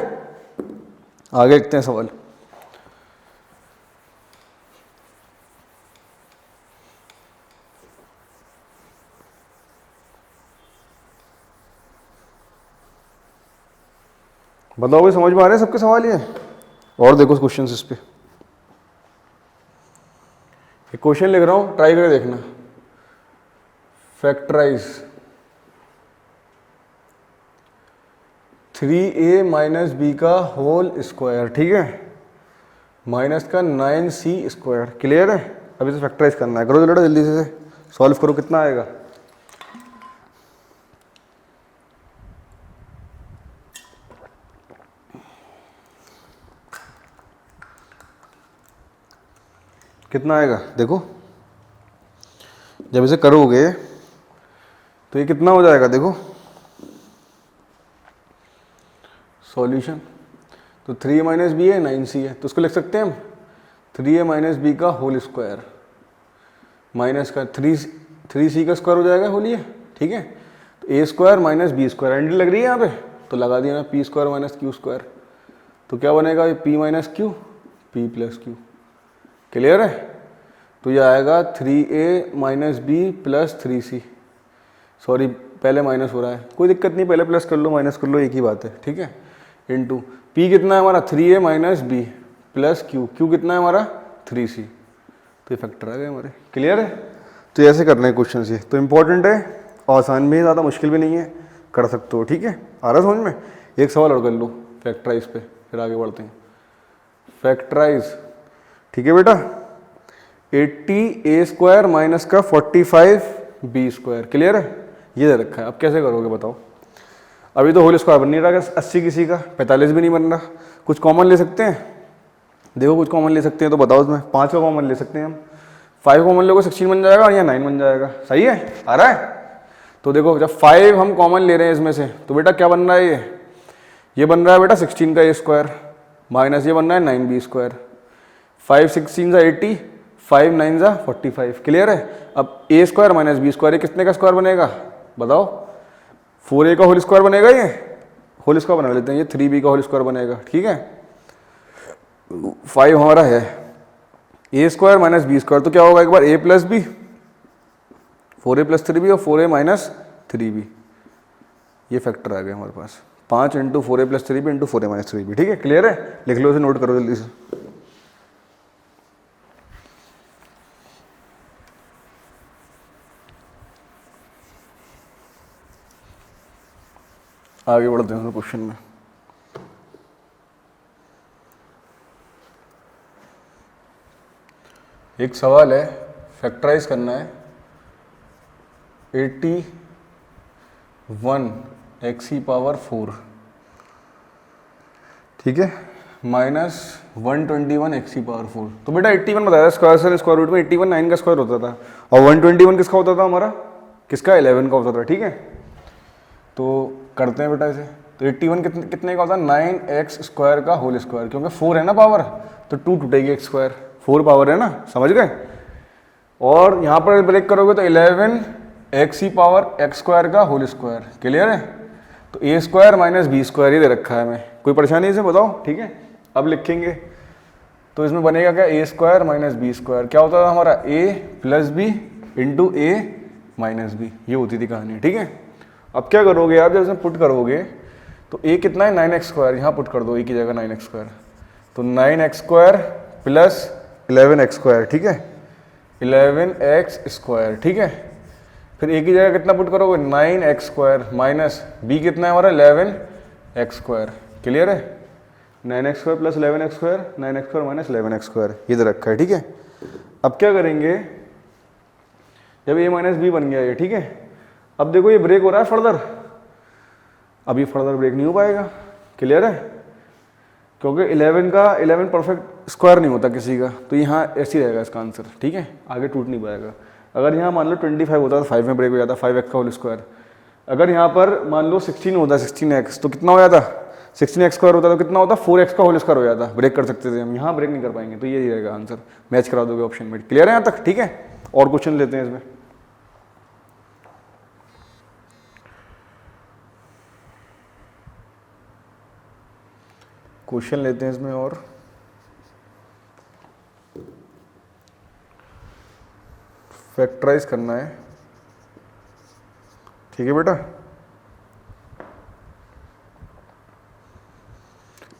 आगे देखते हैं सवाल। बताओ भाई समझ में आ रहे हैं सबके सवाल ये। और देखो क्वेश्चंस इस पे, एक क्वेश्चन लिख रहा हूं, ट्राई करके देखना। फैक्टराइज 3a माइनस बी का होल स्क्वायर, ठीक है, माइनस का 9c स्क्वायर, क्लियर है। अभी तो फैक्टराइज करना है, करो जल्दी से सॉल्व करो, कितना आएगा। कितना आएगा देखो, जब इसे करोगे तो ये कितना हो जाएगा देखो सॉल्यूशन। तो 3a माइनस बी है 9c है, तो उसको लिख सकते हैं हम 3a माइनस बी का होल स्क्वायर माइनस का 3c का स्क्वायर हो जाएगा होल, ये ठीक है। तो a square minus B square, end लग रही है यहाँ पे, तो लगा दिया ना P square minus Q square, तो क्या बनेगा ये p minus Q p plus Q, clear है। तो ये आएगा 3a minus B plus 3c, sorry पहले माइनस हो रहा है, कोई दिक्कत नहीं, पहले प्लस कर लो माइनस कर लो, एक ही बात है, ठीक है। इंटू p कितना है हमारा 3a minus B plus Q, Q कितना है हमारा 3c, तो ये फैक्टर आ गए हमारे, क्लियर है। तो ऐसे करना है क्वेश्चन ये, तो इंपॉर्टेंट है, आसान भी है, ज़्यादा मुश्किल भी नहीं है, कर सकते हो, ठीक है। आ रहा समझ में। एक सवाल और कर लो फैक्टराइज पे, फिर आगे बढ़ते हैं। फैक्टराइज, ठीक है बेटा, 80a स्क्वायर माइनस का 45b स्क्वायर, क्लियर है, ये दे रखा है। अब कैसे करोगे बताओ, अभी तो होल स्क्वायर बन नहीं रहा 80 किसी का, 45 भी नहीं बन रहा, कुछ कॉमन ले सकते हैं, देखो कुछ कॉमन ले सकते हैं, तो बताओ उसमें 5 का कॉमन ले सकते हैं हम, 5 कॉमन लोगे 16 बन जाएगा और यहाँ 9 बन जाएगा, सही है, आ रहा है। तो देखो जब 5 हम कॉमन ले रहे हैं इसमें से, तो बेटा क्या बन रहा है, ये बन रहा है बेटा 16 का a स्क्वायर माइनस ये बन रहा है 9b स्क्वायर, 5 16 सा 80, 5 9 सा 45, क्लियर है। अब a square minus B square, ये कितने का स्क्वायर बनेगा बताओ, 4a का होल स्क्वायर बनेगा, ये होल स्क्वायर बना लेते हैं, ये 3b का होल स्क्वायर बनेगा, ठीक है। 5 हमारा है, a square minus B square, तो क्या होगा एक बार a plus b, 4a plus 3b और 4a माइनस 3b, ये फैक्टर आ गया हमारे पास, 5 into 4a plus 3b into 4a minus 3b। ठीक है, क्लियर है, लिख लो इसे, नोट करो जल्दी से। आगे बढ़ते हैं क्वेश्चन में। एक सवाल है, फैक्टराइज करना है 81 एक्स पावर 4, ठीक है, माइनस 121 एक्स पावर 4। तो बेटा 81 बताया स्क्वायर से, स्क्वायर रूट में 81 9 का स्क्वायर होता था, और 121 किसका होता था हमारा, किसका, 11 का होता था। ठीक है, तो करते हैं बेटा इसे। तो 81 कितने का होता है, 9x स्क्वायर का होल स्क्वायर, क्योंकि 4 है ना पावर, तो 2 टूटेगी एक्स स्क्वायर, 4 पावर है ना, समझ गए। और यहाँ पर ब्रेक करोगे तो 11 एक्स ही पावर एक्स स्क्वायर का होल स्क्वायर, क्लियर है। तो A square minus B square ही दे रखा है हमें, कोई परेशानी इसे बताओ। ठीक है, अब लिखेंगे तो इसमें बनेगा क्या, ए स्क्वायर माइनस बी स्क्वायर, क्या होता था हमारा, ए प्लस बी इंटू ए माइनस बी, ये होती थी कहानी। ठीक है, अब क्या करोगे आप, जब इसमें पुट करोगे तो ए कितना है, 9x स्क्वायर, यहाँ पुट कर दो ए की जगह 9x स्क्वायर, तो 9x square plus 11x square, ठीक है, 11x स्क्वायर। ठीक है, फिर ए की जगह कितना पुट करोगे, 9x स्क्वायर माइनस बी कितना है हमारा, 11x स्क्वायर, क्लियर है। 9x square plus 11x square, 9x square minus 11x square, ये दे रखा है। ठीक है, अब क्या करेंगे, जब ए माइनस बी बन गया ये, ठीक है, अब देखो ये ब्रेक हो रहा है फर्दर, अब ये फर्दर ब्रेक नहीं हो पाएगा, क्लियर है, क्योंकि 11 परफेक्ट स्क्वायर नहीं होता किसी का, तो यहाँ ऐसे ही रहेगा इसका आंसर। ठीक है, आगे टूट नहीं पाएगा। अगर यहाँ मान लो 25 होता तो 5 में ब्रेक हो जाता, 5x का होल स्क्वायर। अगर यहाँ पर मान लो 16 होता, 16x, तो कितना हो जाता, 16x स्क्वायर होता तो कितना होता, 4x का होल स्क्वायर हो जाता, ब्रेक कर सकते थे हम, यहाँ ब्रेक नहीं कर पाएंगे, तो यही रहेगा आंसर, मैच करा दोगे ऑप्शन में। क्लियर है यहाँ तक, ठीक है। और क्वेश्चन लेते हैं इसमें। क्वेश्चन लेते हैं इसमें और फैक्टराइज करना है, ठीक है बेटा।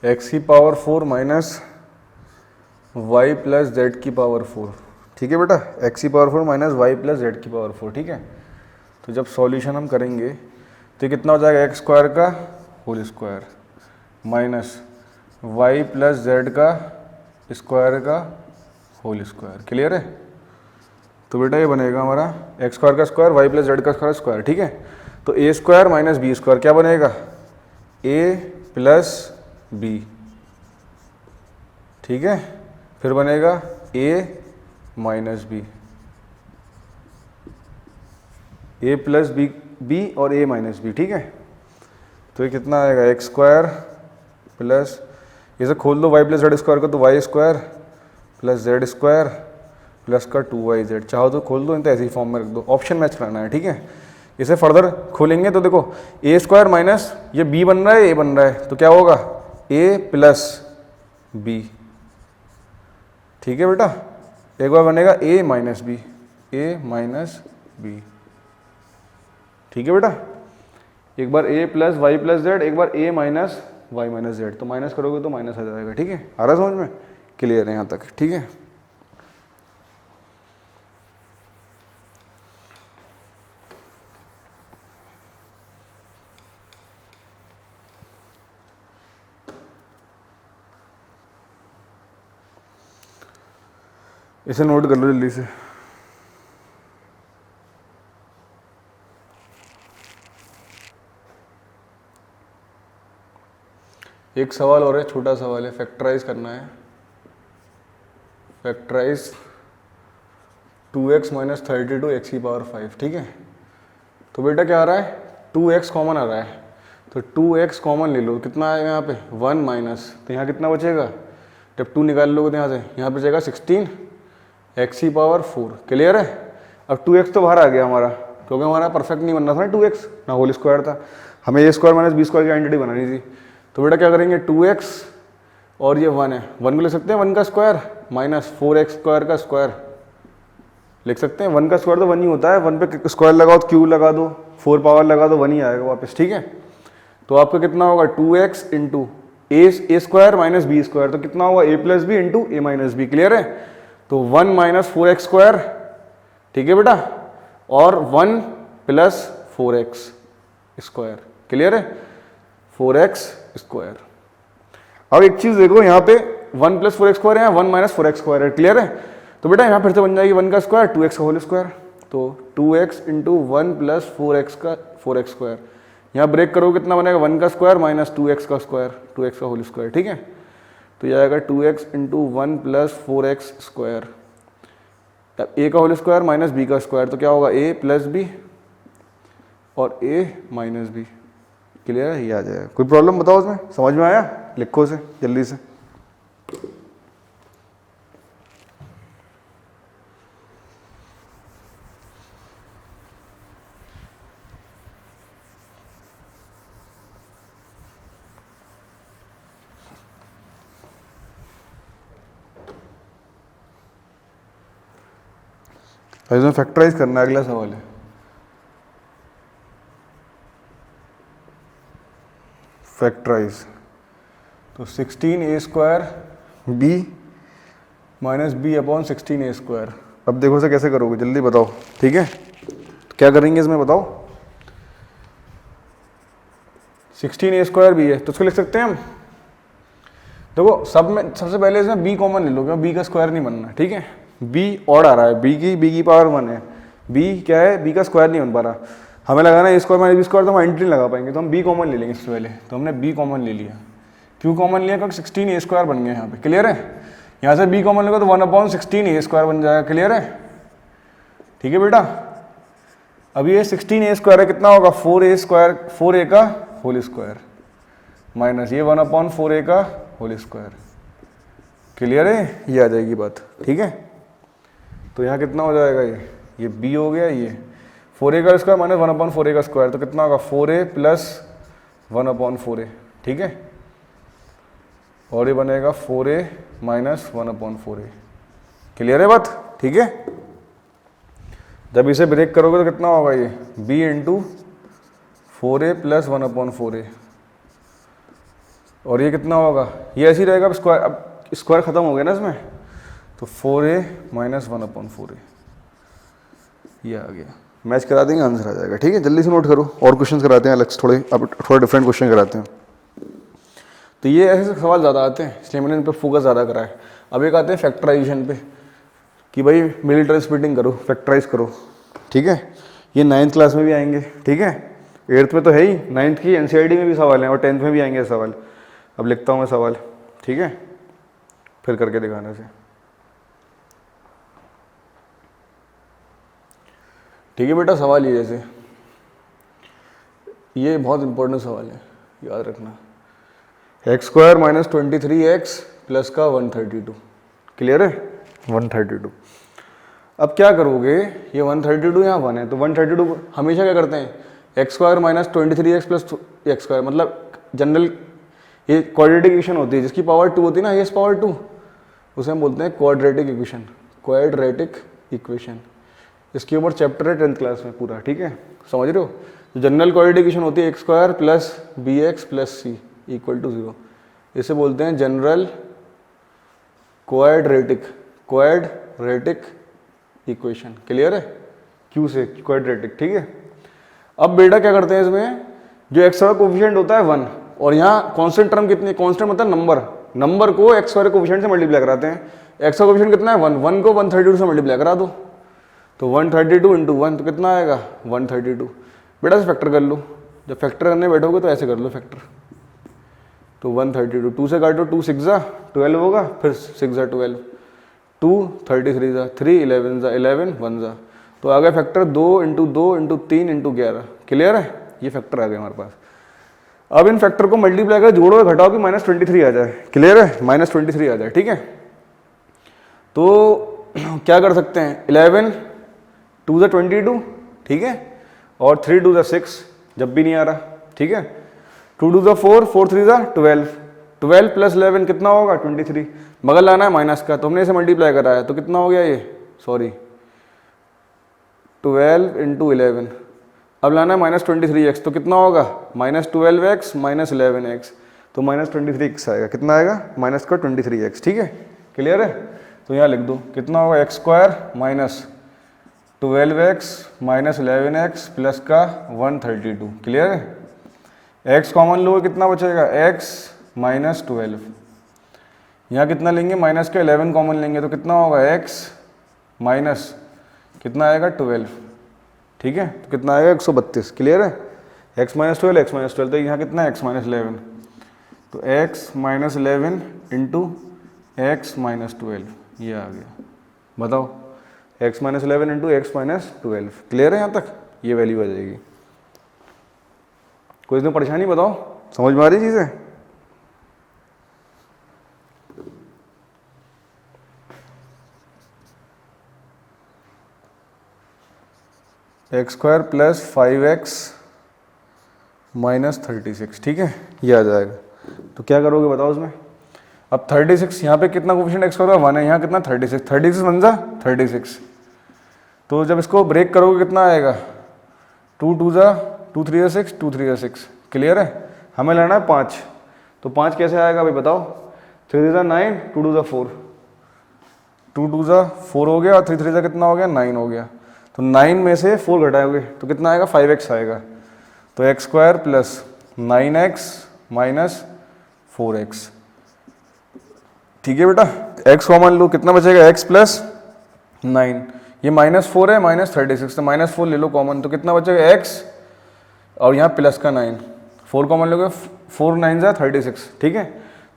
x की power 4 minus Y plus Z की पावर 4, ठीक है बेटा, x की power 4 minus Y plus Z की पावर 4, ठीक है। तो जब सॉल्यूशन हम करेंगे तो कितना हो जाएगा, एक्स स्क्वायर का whole square minus Y plus Z का स्क्वायर का होल स्क्वायर, क्लियर है। तो बेटा ये बनेगा हमारा एक्स स्क्वायर का स्क्वायर, वाई प्लस जेड का स्क्वायर, ठीक है। तो A square minus B square क्या बनेगा, ए प्लस बी, ठीक है। फिर बनेगा A minus B, A plus B, B और ए माइनस बी, ठीक है। तो ये कितना आएगा, एक्स स्क्वायर प्लस, इसे खोल दो वाई प्लस जेड स्क्वायर को, तो Y square plus Z square plus का 2yz, चाहो तो खोल दो, नहीं तो ऐसे ही फॉर्म में रख दो, ऑप्शन मैच कराना है, ठीक है। इसे फर्दर खोलेंगे तो देखो ए स्क्वायर माइनस ये बी बन रहा है, ए बन रहा है, तो क्या होगा, ए प्लस बी, ठीक है बेटा। एक बार बनेगा A minus B, A minus B, ठीक है बेटा। एक बार a plus Y plus Z, एक बार ए माइनस वाई माइनस जेड, तो माइनस करोगे तो माइनस आ जाएगा, ठीक है। आ रहा समझ में, क्लियर है यहाँ तक, ठीक है। इसे नोट कर लो जल्दी से। एक सवाल और है, छोटा सवाल है, फैक्टराइज करना है। फैक्टराइज 2x माइनस 32 एक्स की पावर 5, ठीक है। तो बेटा क्या आ रहा है, 2x कॉमन आ रहा है, तो 2x कॉमन ले लो, कितना आएगा यहाँ पे 1 माइनस, तो यहाँ कितना बचेगा, जब 2 निकाल लोगे तो यहाँ से यहाँ पे बचेगा 16 एक्स की पावर 4, क्लियर है। अब 2x तो बाहर आ गया हमारा, क्योंकि हमारा परफेक्ट नहीं बनना था ना 2x, ना होल स्क्वायर था, हमें ए स्क्वायर माइनस बी स्क्वायर की आइडेंटिटी बनानी थी। तो बेटा क्या करेंगे, 2x और ये 1 है, 1 को लिख सकते हैं 1 का स्क्वायर माइनस 4x स्क्वायर का स्क्वायर लिख सकते हैं। 1 का स्क्वायर तो 1 ही होता है, 1 पे स्क्वायर लगाओ तो क्यूब लगा दो, 4 पावर लगा दो 1 ही आएगा वापस, ठीक है। तो आपका कितना होगा 2x into A square minus B square, तो कितना होगा a plus B into A minus B, clear है। तो 1 माइनस 4x स्क्वायर, ठीक है बेटा, और 1 प्लस 4x स्क्वायर, क्लियर है, 4x स्क्वायर। अब एक चीज देखो यहाँ पे 1 प्लस 4x स्क्वायर है, 1 माइनस 4x स्क्वायर है, क्लियर है। तो बेटा यहाँ फिर से बन जाएगी 1 का स्क्वायर 2x का होल स्क्वायर, तो 2x इंटू 1 प्लस 4x का 4x स्क्वायर, यहाँ ब्रेक करो कितना बनेगा 1 का स्क्वायर माइनस 2x का स्क्वायर, 2x का होल स्क्वायर, ठीक है। तो यह आएगा 2x into 1 plus 4x square, अब a का होल स्क्वायर माइनस b का स्क्वायर, तो क्या होगा a प्लस बी और a माइनस बी, क्लियर है, ये आ जाएगा। कोई प्रॉब्लम बताओ उसमें, समझ में आया, लिखो उसे जल्दी से। इसमें फैक्टराइज करना है, अगला सवाल है। फैक्टराइज, तो 16a square b minus B upon 16a square. अब देखो इसे कैसे करोगे, जल्दी बताओ, ठीक है। तो क्या करेंगे इसमें बताओ, 16a स्क्वायर b है तो उसको लिख सकते हैं हम। देखो सब में सबसे पहले इसमें b कॉमन ले लो, क्योंकि b का स्क्वायर नहीं बनना, ठीक है। b ऑड आ रहा है, b की पावर 1 है, b क्या है, b का स्क्वायर नहीं बन पा रहा, हमें लगाना है a square minus B square, तो हम एंट्री लगा पाएंगे, तो हम b कॉमन ले लेंगे इससे पहले। तो हमने b कॉमन ले लिया, क्यों कॉमन लिया, क्योंकि 16a स्क्वायर बन गया यहाँ पे, क्लियर है। यहाँ से b कॉमन लेगा तो 1 अपॉन 16a स्क्वायर बन जाएगा, क्लियर है, ठीक है बेटा। अब ये 16a स्क्वायर है, कितना होगा 4a स्क्वायर, 4a का होल स्क्वायर माइनस ये 1 अपॉन 4a का होल स्क्वायर, क्लियर है, ये आ जाएगी बात, ठीक है। तो यहाँ कितना हो जाएगा, ये b हो गया, ये 4a का स्क्वायर माइनस 1 अपॉन 4a का स्क्वायर, तो कितना होगा 4a प्लस 1 अपॉन 4a, ठीक है। और ये बनेगा 4a minus 1 upon 4a, clear है बात, ठीक है। जब इसे ब्रेक करोगे तो कितना होगा, ये b into 4a plus 1 upon 4a, और ये कितना होगा, ये ऐसे ही रहेगा, स्क्वायर, अब स्क्वायर खत्म हो गया ना इसमें, तो 4a माइनस 1 अपॉन 4a, ये आ गया। मैच करा देंगे, आंसर आ जाएगा, ठीक है। जल्दी से नोट करो, और क्वेश्चंस कराते हैं अलग से, थोड़े अब थोड़ा डिफरेंट क्वेश्चन कराते हैं। तो ये ऐसे सवाल ज़्यादा आते हैं, इसलिए मैंने इन पर फोकस ज़्यादा करा है। अब एक आते हैं फैक्टराइजेशन पे, कि भाई मिलिटरी स्प्लिटिंग करो, फैक्टराइज करो, ठीक है। ये 9th क्लास में भी आएंगे, ठीक है, 8th में तो है ही, 9th की NCERT में भी सवाल हैं, और 10th में भी आएंगे सवाल। अब लिखता हूँ मैं सवाल, ठीक है, फिर करके दिखाने से, ठीक है बेटा। सवाल ये जैसे, ये बहुत इंपॉर्टेंट सवाल है, याद रखना, x square minus 23x plus का 132, क्लियर है, 132। अब क्या करोगे, ये 132 यहाँ 1 है, तो 132 हमेशा क्या करते हैं, x square minus 23x plus x square, मतलब जनरल ये क्वाड्रेटिक इक्वेशन होती है, जिसकी पावर 2 होती है ना, ये पावर 2, उसे हम बोलते हैं क्वाड्रेटिक इक्वेशन, क्वाड्रेटिक इक्वेशन। इसके ऊपर चैप्टर है 10th क्लास में पूरा, ठीक है, समझ रहे हो। जो जनरल क्वाड्रेटिक इक्वेशन होती है X square plus B x plus C equal to 0, इसे बोलते हैं जनरल क्वाड्रेटिक इक्वेशन, क्लियर है, क्यू से क्वाड्रेटिक, ठीक है। अब बेटा क्या करते हैं, इसमें जो एक्स का कोफिशिएंट होता है 1, और यहाँ कांस्टेंट टर्म कितनी, कांस्टेंट मतलब नंबर को एक्स स्क्वायर कोफिशिएंट से मल्टीप्लाई कराते हैं। एक्स का कोफिशिएंट कितना है 1 को 132 से मल्टीप्लाई करा दो, तो 132 इंटू 1 तो कितना आएगा 132। बेटा से फैक्टर कर लो, जब फैक्टर करने बैठोगे तो ऐसे कर लो फैक्टर, तो 132 2 से काटो, 2 6 जा 12 होगा, फिर 6 जा 12, 2 33 जा 3 11 जा 11 1 जा, तो आ गया factor 2 into 2 into 3 into 11, clear है, ये फैक्टर आ गया हमारे पास। अब इन फैक्टर को मल्टीप्लाई कर जोड़ो घटाओ कि -23 आ जाए, क्लियर है, -23 आ जाए, ठीक है। तो क्या कर सकते हैं, 11 2 ज़ा 22, ठीक है, और 3 2 ज़ा 6, जब भी नहीं आ रहा, ठीक है, 2 2 ज़ा 4 4 3 ज़ा 12, 12 प्लस 11 कितना होगा 23, मगर लाना है माइनस का, तो हमने इसे मल्टीप्लाई करा है, तो कितना हो गया ये, सॉरी 12 इंटू 11, अब लाना है -23x, तो कितना होगा -12x माइनस 11x, तो -23x आएगा, कितना आएगा माइनस का 23x, ठीक है, क्लियर है। तो यहाँ लिख दो कितना होगा x² minus 12x minus 11x plus का 132, क्लियर है। x कॉमन लो कितना बचेगा x माइनस 12, यहाँ कितना लेंगे माइनस का 11 कॉमन लेंगे, तो कितना होगा x माइनस कितना आएगा 12, ठीक है, तो कितना आएगा 132, क्लियर है। x माइनस 12 तो यहाँ कितना है x माइनस 11, तो x minus 11 into x minus 12, ये आ गया, बताओ x minus 11 into x minus 12, clear है यहाँ तक, ये वैल्यू आ जाएगी। कोई इसमें परेशानी बताओ, समझ में आ रही चीज़ है। x² प्लस 5x माइनस 36, ठीक है, ये आ जाएगा। तो क्या करोगे बताओ उसमें, अब 36 यहाँ पे कितना कोफिशिएंट x² का 1 है, यहाँ कितना 36 बन जा 36, तो जब इसको ब्रेक करोगे कितना आएगा 2 2 जा 2 3 जा 6 2 3 जा 6, क्लियर है। हमें लेना है 5, तो 5 कैसे आएगा भाई बताओ, 3 जा 9 2 2 जा 4, 2 2 जा 4 हो गया और 3 3 जा कितना हो गया 9 हो गया, तो 9 में से 4 घटाओगे तो कितना आएगा 5x आएगा, तो x² plus 9x minus 4x, ठीक है बेटा। x कॉमन लो कितना बचेगा x प्लस 9, ये -4 है -36, तो -4 ले लो कॉमन, तो कितना बचेगा x और यहाँ प्लस का 9, 4 कॉमन लोगे 4 9 जा 36, ठीक है,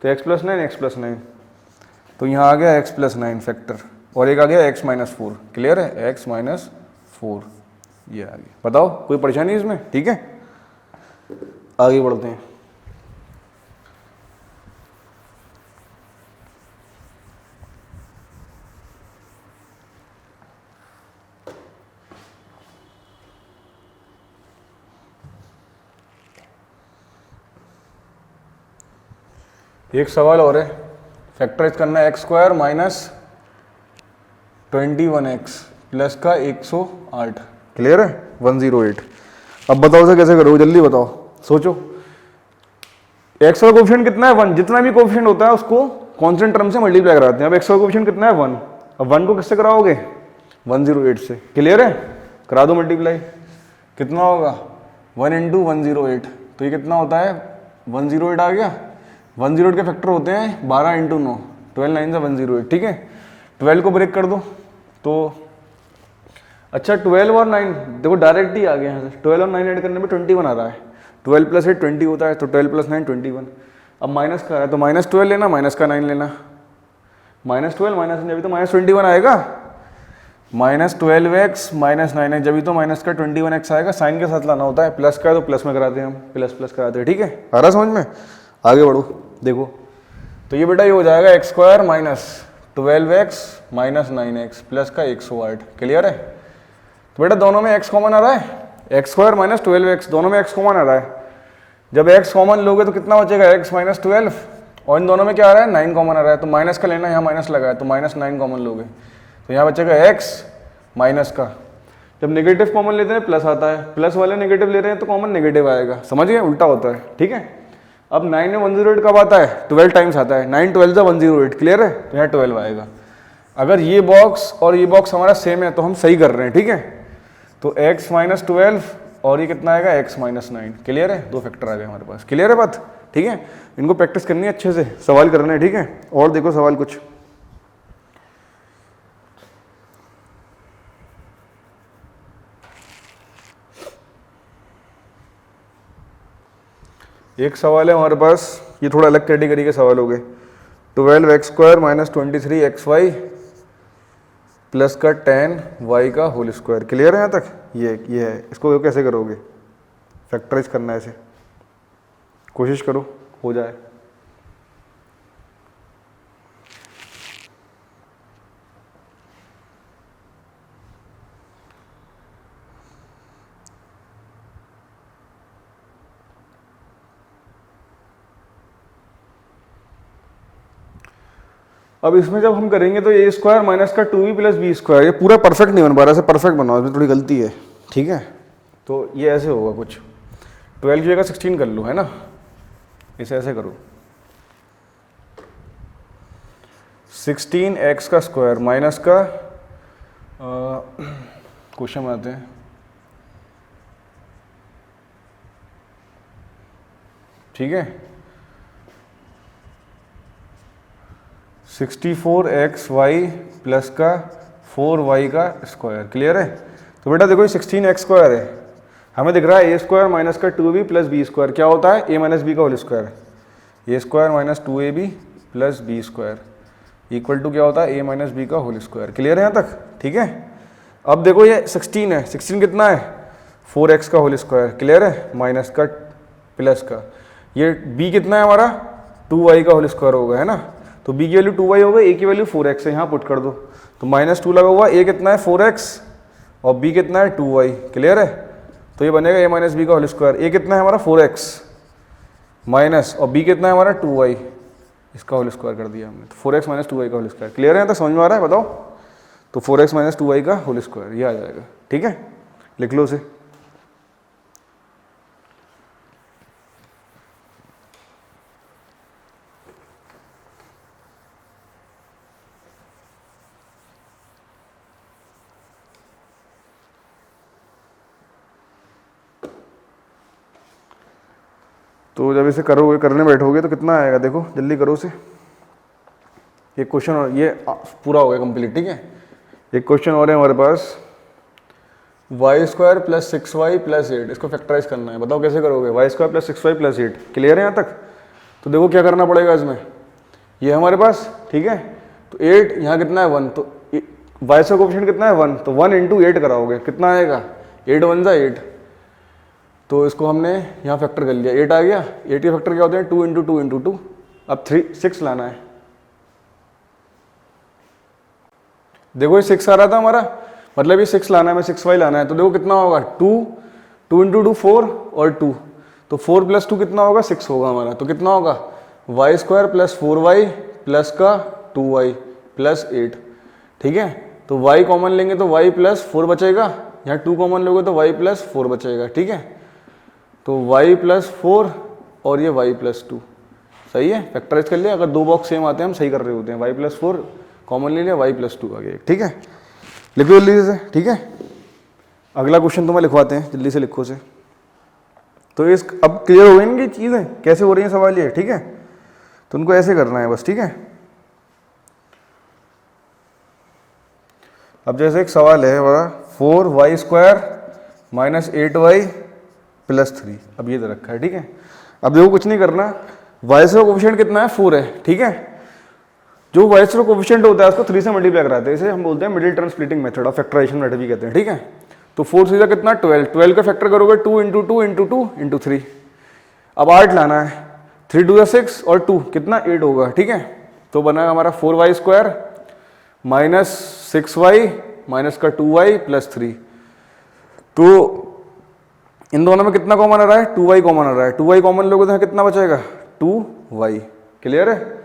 तो x प्लस 9, तो यहाँ आ गया x प्लस 9 फैक्टर, और एक आ गया x माइनस 4, क्लियर है, x माइनस 4, ये आ गया। बताओ कोई परेशानी इसमें, ठीक है, आगे बढ़ते हैं। एक सवाल और है, फैक्टराइज करना है x² माइनस 21x प्लस का 108, क्लियर है 108। अब बताओ उसे कैसे करोगे, जल्दी बताओ, सोचो। x का कोफिशिएंट कितना है 1, जितना भी कोफिशिएंट होता है उसको कांस्टेंट टर्म से मल्टीप्लाई कराते हैं। अब x का कोफिशिएंट कितना है 1, अब 1 को किससे कराओगे 108 से, क्लियर है, करा दो मल्टीप्लाई, कितना होगा 1 इंटू 108, तो ये कितना होता है 108 आ गया। 108 के फैक्टर होते हैं 12 इंटू 9, 12 9 से 108, ठीक है। 12 को ब्रेक कर दो तो अच्छा 12 और 9 देखो डायरेक्ट ही आ गया यहाँ से, 12 और 9 ऐड करने में 21 आ रहा है, 12 प्लस 8 20 होता है, तो 12 प्लस 9 21। अब माइनस का है तो -12 लेना, माइनस का 9 लेना, -12 माइनस जब तो -21 आएगा, -12x माइनस 9x जब तो माइनस का 21x आएगा, साइन के साथ लाना होता है, प्लस का है तो प्लस में कराते हैं हम, प्लस प्लस कराते हैं, ठीक है, आ रहा समझ में। आगे बढ़ो, देखो तो ये बेटा ये हो जाएगा x² minus 12x minus 9x plus का 108, क्लियर है। तो बेटा दोनों में x कॉमन आ रहा है, x² माइनस 12x दोनों में x कॉमन आ रहा है, जब x कॉमन लोगे तो कितना बचेगा x माइनस 12, और इन दोनों में क्या आ रहा है 9 कॉमन आ रहा है, तो माइनस का लेना, यहाँ माइनस लगा है तो -9 कॉमन लोगे, तो यहाँ बचेगा x माइनस का, जब नेगेटिव कॉमन लेते हैं प्लस आता है, प्लस वाले नेगेटिव ले रहे हैं तो कॉमन नेगेटिव आएगा, समझ गए, उल्टा होता है, ठीक है। अब 9 में 108 कब आता है 12 टाइम्स आता है, 9 12 जा 108, क्लियर है, तो यहाँ 12 आएगा। अगर ये बॉक्स और ये बॉक्स हमारा सेम है तो हम सही कर रहे हैं, ठीक है, तो x माइनस 12 और ये कितना आएगा x माइनस 9, क्लियर है, दो फैक्टर आ गए हमारे पास, क्लियर है बात, ठीक है। इनको प्रैक्टिस करनी है अच्छे से, सवाल करने हैं, ठीक है। और देखो सवाल कुछ, एक सवाल है हमारे पास, ये थोड़ा अलग कैटेगरी के सवाल हो गए, 12x² माइनस 23xy प्लस का 10y का होल स्क्वायर, क्लियर है यहाँ तक, ये है, इसको कैसे करोगे, फैक्टराइज करना है, ऐसे कोशिश करो हो जाए। अब इसमें जब हम करेंगे तो ए स्क्वायर माइनस का 2b प्लस बी स्क्वायर, ये पूरा परफेक्ट नहीं बन पा रहा, ऐसे परफेक्ट बनाओ, इसमें थोड़ी गलती है, ठीक है। तो ये ऐसे होगा कुछ, 12 की जगह 16 कर लो, है ना, इसे ऐसे करो, 16x का स्क्वायर माइनस का क्वेश्चन आते हैं, ठीक है, 64xy प्लस का 4y का स्क्वायर, क्लियर है। तो बेटा देखो ये 16x स्क्वायर है, हमें दिख रहा है ए स्क्वायर माइनस का 2b प्लस बी स्क्वायर, क्या होता है a माइनस बी का whole square, A square minus 2ab plus B square equal to क्या होता है a माइनस बी का होल स्क्वायर, क्लियर है यहाँ तक, ठीक है। अब देखो ये 16 है, 16 कितना है 4x का होल स्क्वायर, क्लियर है, माइनस का प्लस का, ये b कितना है हमारा 2y का होल स्क्वायर होगा, है ना। तो b की वैल्यू 2y हो गई, a की वैल्यू 4x है, यहाँ पुट कर दो, तो -2 लगा हुआ, a कितना है 4x और b कितना है 2y, क्लियर है। तो ये बनेगा a माइनस बी का होल स्क्वायर, a कितना है हमारा 4x माइनस और b कितना है हमारा 2y, इसका होल स्क्वायर कर दिया हमने, तो 4x माइनस 2y का होल स्क्वायर, क्लियर है, तो समझ में आ रहा है, बताओ। तो 4x माइनस 2y का होल स्क्वायर ये आ जाएगा, ठीक है, लिख लो उसे। तो जब इसे करोगे, करने बैठोगे तो कितना आएगा, देखो जल्दी करो उसे, एक क्वेश्चन और ये पूरा हो गया कंप्लीट, ठीक है। एक क्वेश्चन और है हमारे पास, y square plus 6y plus 8, इसको फैक्टराइज करना है, बताओ कैसे करोगे, y square plus 6y plus 8, clear है यहाँ तक। तो देखो क्या करना पड़ेगा इसमें, ये हमारे पास, ठीक है, तो 8 यहाँ कितना है 1, तो वाई का कोएफिशिएंट कितना है 1, तो 1 इंटू 8 कराओगे, कितना आएगा 8 1 जा 8, तो इसको हमने यहाँ फैक्टर कर लिया, 8 आ गया, 8 के फैक्टर क्या होते हैं 2 इंटू 2 इंटू 2, अब 6 लाना है, देखो ये 6 आ रहा था हमारा, मतलब ये 6 लाना है, मैं 6y लाना है, तो देखो कितना होगा 2 इंटू 2 4 और 2, तो 4 प्लस 2 कितना होगा 6 होगा हमारा, तो कितना होगा Y square plus 4y plus का 2y प्लस 8, ठीक है। तो y कॉमन लेंगे तो y प्लस 4 बचेगा, यहाँ 2 कॉमन लोगे तो y प्लस 4 बचेगा, ठीक है। तो y प्लस 4 और ये y प्लस 2, सही है, फैक्टराइज कर लिया, अगर दो बॉक्स सेम आते हैं हम सही कर रहे होते हैं, y प्लस 4 कॉमन ले लिया, y प्लस 2 आ गया, ठीक है। लिखो जल्दी से, ठीक है। अगला क्वेश्चन तुम्हें लिखवाते हैं, जल्दी से लिखो से। तो इस अब क्लियर हो गई ना कि चीज़ें कैसे हो रही हैं, सवाल ये, ठीक है। तो उनको ऐसे करना है बस, ठीक है। अब जैसे एक सवाल है हमारा 4y square minus 8y plus 3, अब ये दे रखा है, ठीक है। अब देखो कुछ नहीं करना, y का कोएफिशिएंट कितना है 4 है, ठीक है। जो y का कोएफिशिएंट होता है उसको 3 से मल्टीप्लाई कराते हैं, इसे हम बोलते हैं मिडिल टर्म स्प्लिटिंग मेथड और फैक्टराइजेशन मेथड भी कहते हैं, ठीक है। तो 4 सीधा कितना 12, 12 का फैक्टर करोगे 2 इंटू 2 इंटू 2 इंटू 3, अब 8 लाना है, 3 2 6 और 2 कितना 8 होगा, ठीक है। तो बना हमारा 4y square minus 6y minus का 2y प्लस 3, तो इन दोनों में कितना कॉमन आ रहा है 2y कॉमन आ रहा है, 2y कॉमन लोगे तो कितना बचेगा 2y, क्लियर है।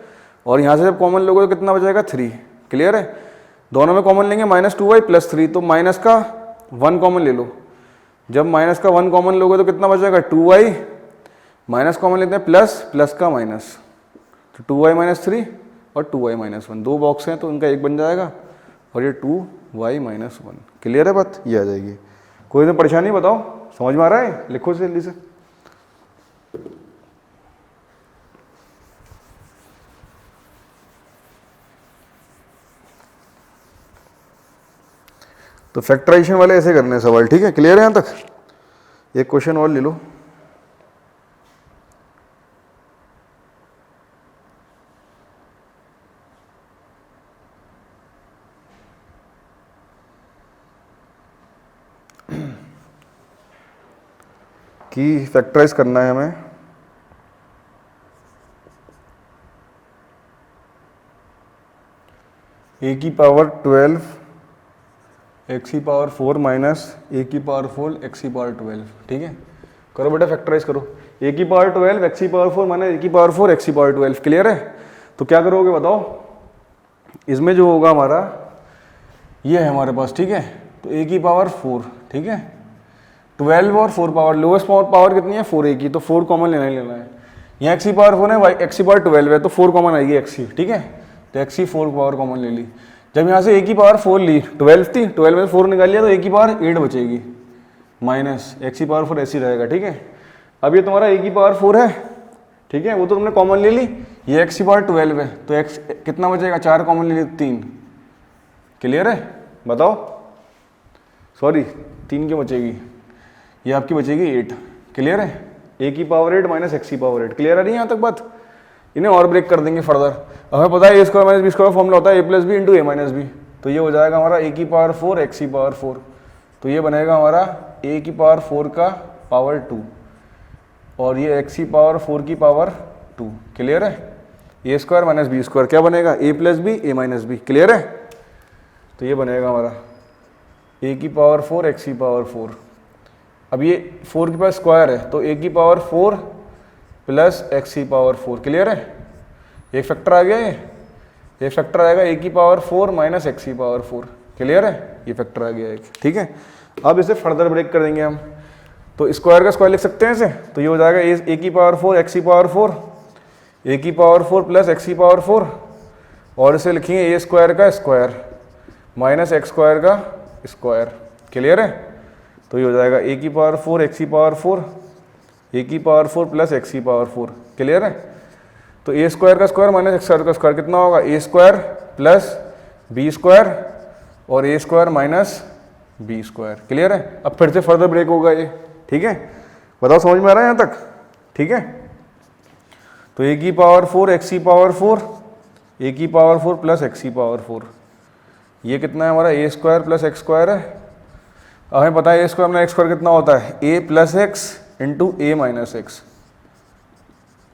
और यहाँ से जब कॉमन लोगे तो कितना बचेगा 3, क्लियर है। दोनों में कॉमन लेंगे -2y प्लस 3, तो माइनस का 1 कॉमन ले लो, जब माइनस का 1 कॉमन लोगे तो कितना बचेगा 2y, माइनस कॉमन लेते हैं प्लस, प्लस का माइनस, तो 2y माइनस 3 और 2y माइनस 1, दो बॉक्स हैं तो उनका एक बन जाएगा, और ये 2y माइनस 1, क्लियर है बात, ये आ जाएगी। कोई तो परेशानी बताओ, समझ में आ रहा है, लिखो से जल्दी से। तो फैक्टराइजेशन वाले ऐसे करने हैं सवाल, ठीक है, क्लियर है यहाँ तक। एक क्वेश्चन और ले लो, कि फैक्टराइज करना है हमें a की पावर 12 x की पावर 4 माइनस a की पावर 4 x की पावर 12, ठीक है। करो बेटा फैक्टराइज करो, a की पावर 12 x की पावर 4 माइनस a की पावर 4 x की पावर 12, क्लियर है। तो क्या करोगे बताओ, इसमें जो होगा हमारा ये है हमारे पास, ठीक है। तो a की पावर 4, ठीक है। 12 और 4 पावर, लोएस्ट पावर कितनी है 4a की, तो 4 कॉमन लेना ही लेना है। यहाँ x की पावर 4 है, x की पावर 12 है, तो 4 कॉमन आएगी x की, ठीक है। तो x की 4 पावर कॉमन ले ली। जब यहाँ से a की पावर 4 ली, 12 थी, 12 में 4 निकाल लिया तो a की पावर 8 बचेगी, माइनस x की पावर 4 ऐसी रहेगा, ठीक है। अब ये तुम्हारा a की पावर 4 है, ठीक है, वो तो तुमने कॉमन ले ली। ये x की पावर 12 है, तो x कितना बचेगा, 4 कॉमन ले ली, 3। क्लियर है, बताओ। सॉरी 3 क्यों बचेगी, ये आपकी बचेगी 8। क्लियर है, a की पावर 8 माइनस x की पावर 8। क्लियर है नहीं यहाँ तक बात। इन्हें और ब्रेक कर देंगे फर्दर। हमें पता है a square minus B square formula होता है a plus B into A minus B. तो ये हो जाएगा हमारा a की पावर 4 x की पावर 4। तो ये बनेगा हमारा a की पावर 4 का पावर 2 और ये x की पावर 4 की पावर 2। क्लियर है, a square minus B square क्या बनेगा, a plus B A minus B. Clear है, तो ये बनेगा हमारा a की पावर 4 x की पावर 4। अब ये 4 के पास स्क्वायर है, तो a की पावर 4 प्लस x की पावर 4। क्लियर है, एक फैक्टर आ गया, ये फैक्टर आएगा a की पावर 4 माइनस x की पावर 4। क्लियर है, ये फैक्टर आ गया एक, ठीक है। अब इसे फर्दर ब्रेक कर देंगे हम, तो स्क्वायर का स्क्वायर लिख सकते हैं इसे। तो ये हो जाएगा a की पावर 4 x की पावर 4, a की पावर 4 प्लस x की पावर 4, और इसे लिखेंगे a स्क्वायर का स्क्वायर माइनस x स्क्वायर का स्क्वायर। क्लियर है, तो ये हो जाएगा a की पावर 4 x की पावर 4, a की पावर 4 प्लस x की पावर 4। क्लियर है, तो a स्क्वायर का स्क्वायर माइनस x स्क्वायर का स्क्वायर कितना होगा, a square plus b square और a square minus b square. Clear है, अब फिर से फर्दर ब्रेक होगा ये, ठीक है। बताओ समझ में आ रहा है यहाँ तक, ठीक है। तो a की पावर 4 x की पावर 4, a की पावर 4 प्लस x की पावर 4, ये कितना है हमारा a square plus x square है। हमें पता है a स्क्वायर में x स्क्वायर कितना होता है, a plus x into A minus x.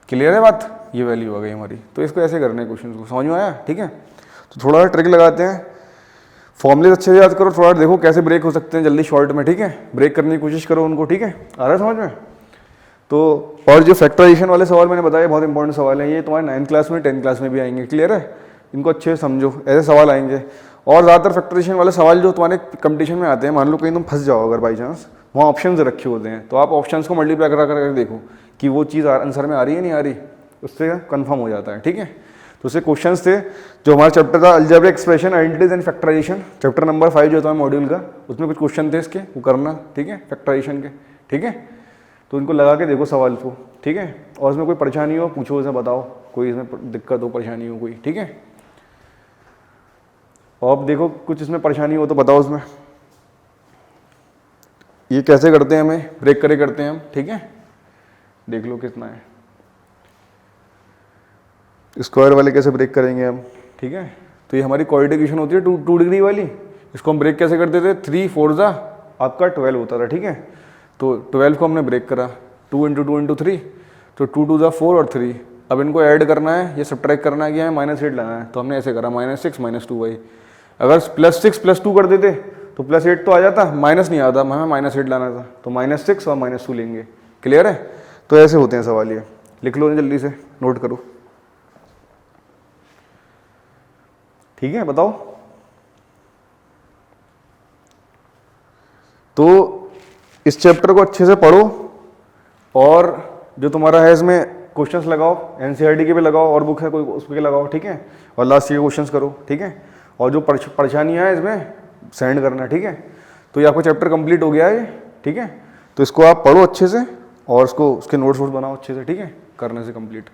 Clear है बात, ये वैल्यू आ गई हमारी। तो इसको ऐसे करने क्वेश्चन को, समझ में आया, ठीक है। तो थोड़ा ट्रिक लगाते हैं, फॉर्मूले अच्छे से याद करो, थोड़ा देखो कैसे ब्रेक हो सकते हैं जल्दी शॉर्ट में, ठीक है। ब्रेक करने की कोशिश करो उनको, ठीक है। आ रहा है समझ में। तो और जो फैक्टराइजेशन वाले सवाल मैंने बताया बहुत इंपॉर्टेंट सवाल है, ये तुम्हारे 9th क्लास में 10th क्लास में भी आएंगे। क्लियर है, इनको अच्छे से समझो, ऐसे सवाल आएंगे। और ज़्यादातर फैक्टराइजेशन वाले सवाल जो तुम्हारे कंपटीशन में आते हैं, मान लो कहीं तुम फंस जाओ अगर बाई चांस, वहाँ ऑप्शंस रखे होते हैं, तो आप ऑप्शंस को मल्टीप्लाई करा कर देखो कि वो चीज़ आंसर में आ रही है नहीं आ रही, उससे कंफर्म हो जाता है, ठीक है। तो उससे क्वेश्चंस थे जो हमारा चैप्टर था algebraic expression, identities and factorisation, chapter number 5 जो था मॉड्यूल का, उसमें कुछ क्वेश्चन थे इसके, वो करना, ठीक है, फैक्टराइजेशन के, ठीक है। तो इनको लगा के देखो सवाल को, ठीक है। और इसमें कोई परेशानी हो पूछो, इसे बताओ, कोई इसमें दिक्कत हो परेशानी हो कोई, ठीक है। और अब देखो कुछ इसमें परेशानी हो तो बताओ उसमें। ये कैसे करते हैं, हमें ब्रेक करे करते हैं हम, ठीक है। देख लो कितना है, स्क्वायर वाले कैसे ब्रेक करेंगे हम, ठीक है। तो ये हमारी क्वाड्रेटिक इक्वेशन होती है 2 डिग्री वाली, इसको हम ब्रेक कैसे करते थे, 3 4 जा आपका 12 होता था, ठीक है। तो 12 को हमने ब्रेक करा, 2 × 2 × 3, तो 2 2 जा 4 और 3। अब इनको ऐड करना है, ये सब्ट्रैक्ट करना है, क्या है -8 लाना है, तो हमने ऐसे करा -6 - 2y। अगर +6 + 2 कर देते तो +8 तो आ जाता, माइनस नहीं आता, हमें -8 लाना था, तो -6 और -2 लेंगे। क्लियर है, तो ऐसे होते हैं सवाल। ये लिख लो जल्दी से, नोट करो, ठीक है। बताओ, तो इस चैप्टर को अच्छे से पढ़ो और जो तुम्हारा है इसमें क्वेश्चंस लगाओ, एनसीईआरटी के भी लगाओ और बुक है कोई उस पर लगाओ, ठीक है। और लास्ट ईयर क्वेश्चंस करो, ठीक है। और जो परेशानियाँ हैं इसमें सेंड करना, ठीक है। तो ये आपका चैप्टर कंप्लीट हो गया है, ठीक है। तो इसको आप पढ़ो अच्छे से और उसको उसके नोट्स बनाओ अच्छे से, ठीक है, करने से कंप्लीट।